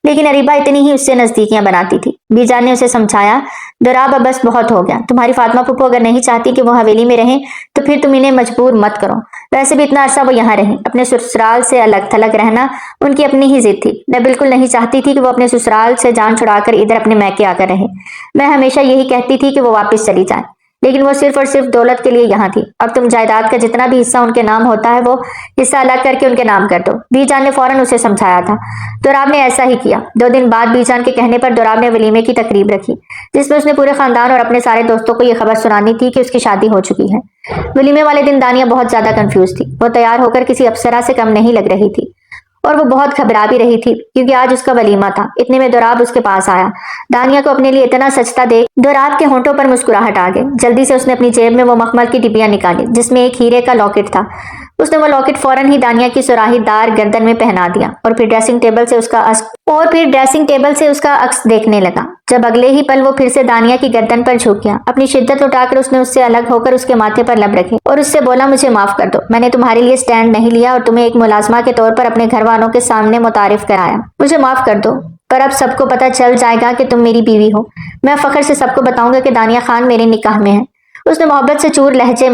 لیکن اریبہ اتنی ہی اس سے نزدیکیاں بناتی تھی۔ بی جان نے اسے سمجھایا، دوراب اب بس بہت ہو گیا، تمہاری فاطمہ پھپھو اگر نہیں چاہتی کہ وہ حویلی میں رہیں تو پھر تم انہیں مجبور مت کرو۔ ویسے بھی اتنا عرصہ وہ یہاں رہیں، اپنے سسرال سے الگ تھلگ رہنا ان کی اپنی ہی ضد تھی۔ میں بالکل نہیں چاہتی تھی کہ وہ اپنے سسرال سے جان چھڑا کر ادھر اپنے میکے آ کر رہے۔ میں ہمیشہ یہی کہتی تھی کہ وہ واپس چلی جائیں، لیکن وہ صرف اور صرف دولت کے لیے یہاں تھی۔ اب تم جائیداد کا جتنا بھی حصہ ان کے نام ہوتا ہے وہ حصہ الگ کر کے ان کے نام کر دو۔ بی جان نے فوراً اسے سمجھایا تھا۔ دوراب نے ایسا ہی کیا۔ 2 دن بعد بی جان کے کہنے پر دوراب نے ولیمے کی تقریب رکھی، جس میں اس نے پورے خاندان اور اپنے سارے دوستوں کو یہ خبر سنانی تھی کہ اس کی شادی ہو چکی ہے۔ ولیمے والے دن دانیہ بہت زیادہ کنفیوز تھی. وہ تیار ہو کر کسی افسرہ سے کم نہیں لگ رہی تھی اور وہ بہت گھبرا بھی رہی تھی کیونکہ آج اس کا ولیمہ تھا. اتنے میں دوراب اس کے پاس آیا. دانیہ کو اپنے لیے اتنا سجتا دیکھ دوراب کے ہونٹوں پر مسکراہٹ آ گئی. جلدی سے اس نے اپنی جیب میں وہ مخمل کی ڈبیاں نکالی جس میں ایک ہیرے کا لاکٹ تھا. اس نے وہ لاکٹ فوراً ہی دانیہ کی سراہی دار گردن میں پہنا دیا اور پھر ڈریسنگ ٹیبل سے اس کا عکس دیکھنے لگا. جب اگلے ہی پل وہ پھر سے دانیہ کی گردن پر جھک گیا. اپنی شدت اٹھا کر اس نے اس سے الگ ہو کر اس کے ماتھے پر لب رکھے اور اس سے بولا, مجھے معاف کر دو, میں نے تمہارے لیے سٹینڈ نہیں لیا اور تمہیں ایک ملازمہ کے طور پر اپنے گھر والوں کے سامنے متعارف کرایا. مجھے معاف کر دو, پر اب سب کو پتہ چل جائے گا کہ تم میری بیوی ہو. میں فخر سے سب کو بتاؤں گا کہ دانیہ خان میرے نکاح میں ہے. اس نے محبت سے چور لہجے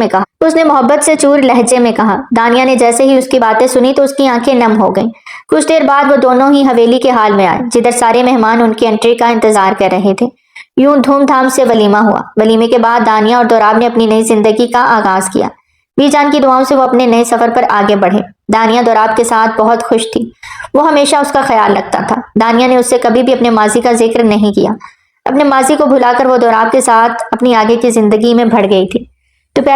میں کہا. دانیہ نے جیسے ہی اس کی باتیں سنی تو اس کی آنکھیں نم ہو گئیں. کچھ دیر بعد وہ دونوں ہی حویلی کے حال میں آئے جدھر سارے مہمان ان کی انٹری کا انتظار کر رہے تھے. یوں دھوم دھام سے ولیمہ ہوا. ولیمے کے بعد دانیہ اور دوراب نے اپنی نئی زندگی کا آغاز کیا. بی جان کی دعاؤں سے وہ اپنے نئے سفر پر آگے بڑھے. دانیہ دوراب کے ساتھ بہت خوش تھی. وہ ہمیشہ اس کا خیال رکھتا تھا. دانیہ نے اس سے کبھی بھی اپنے ماضی کا ذکر نہیں کیا. اپنے ماضی کو بھلا کر وہ دوراب کے ساتھ اپنی آگے کی زندگی میں بڑھ گئی تھی. تو پیارے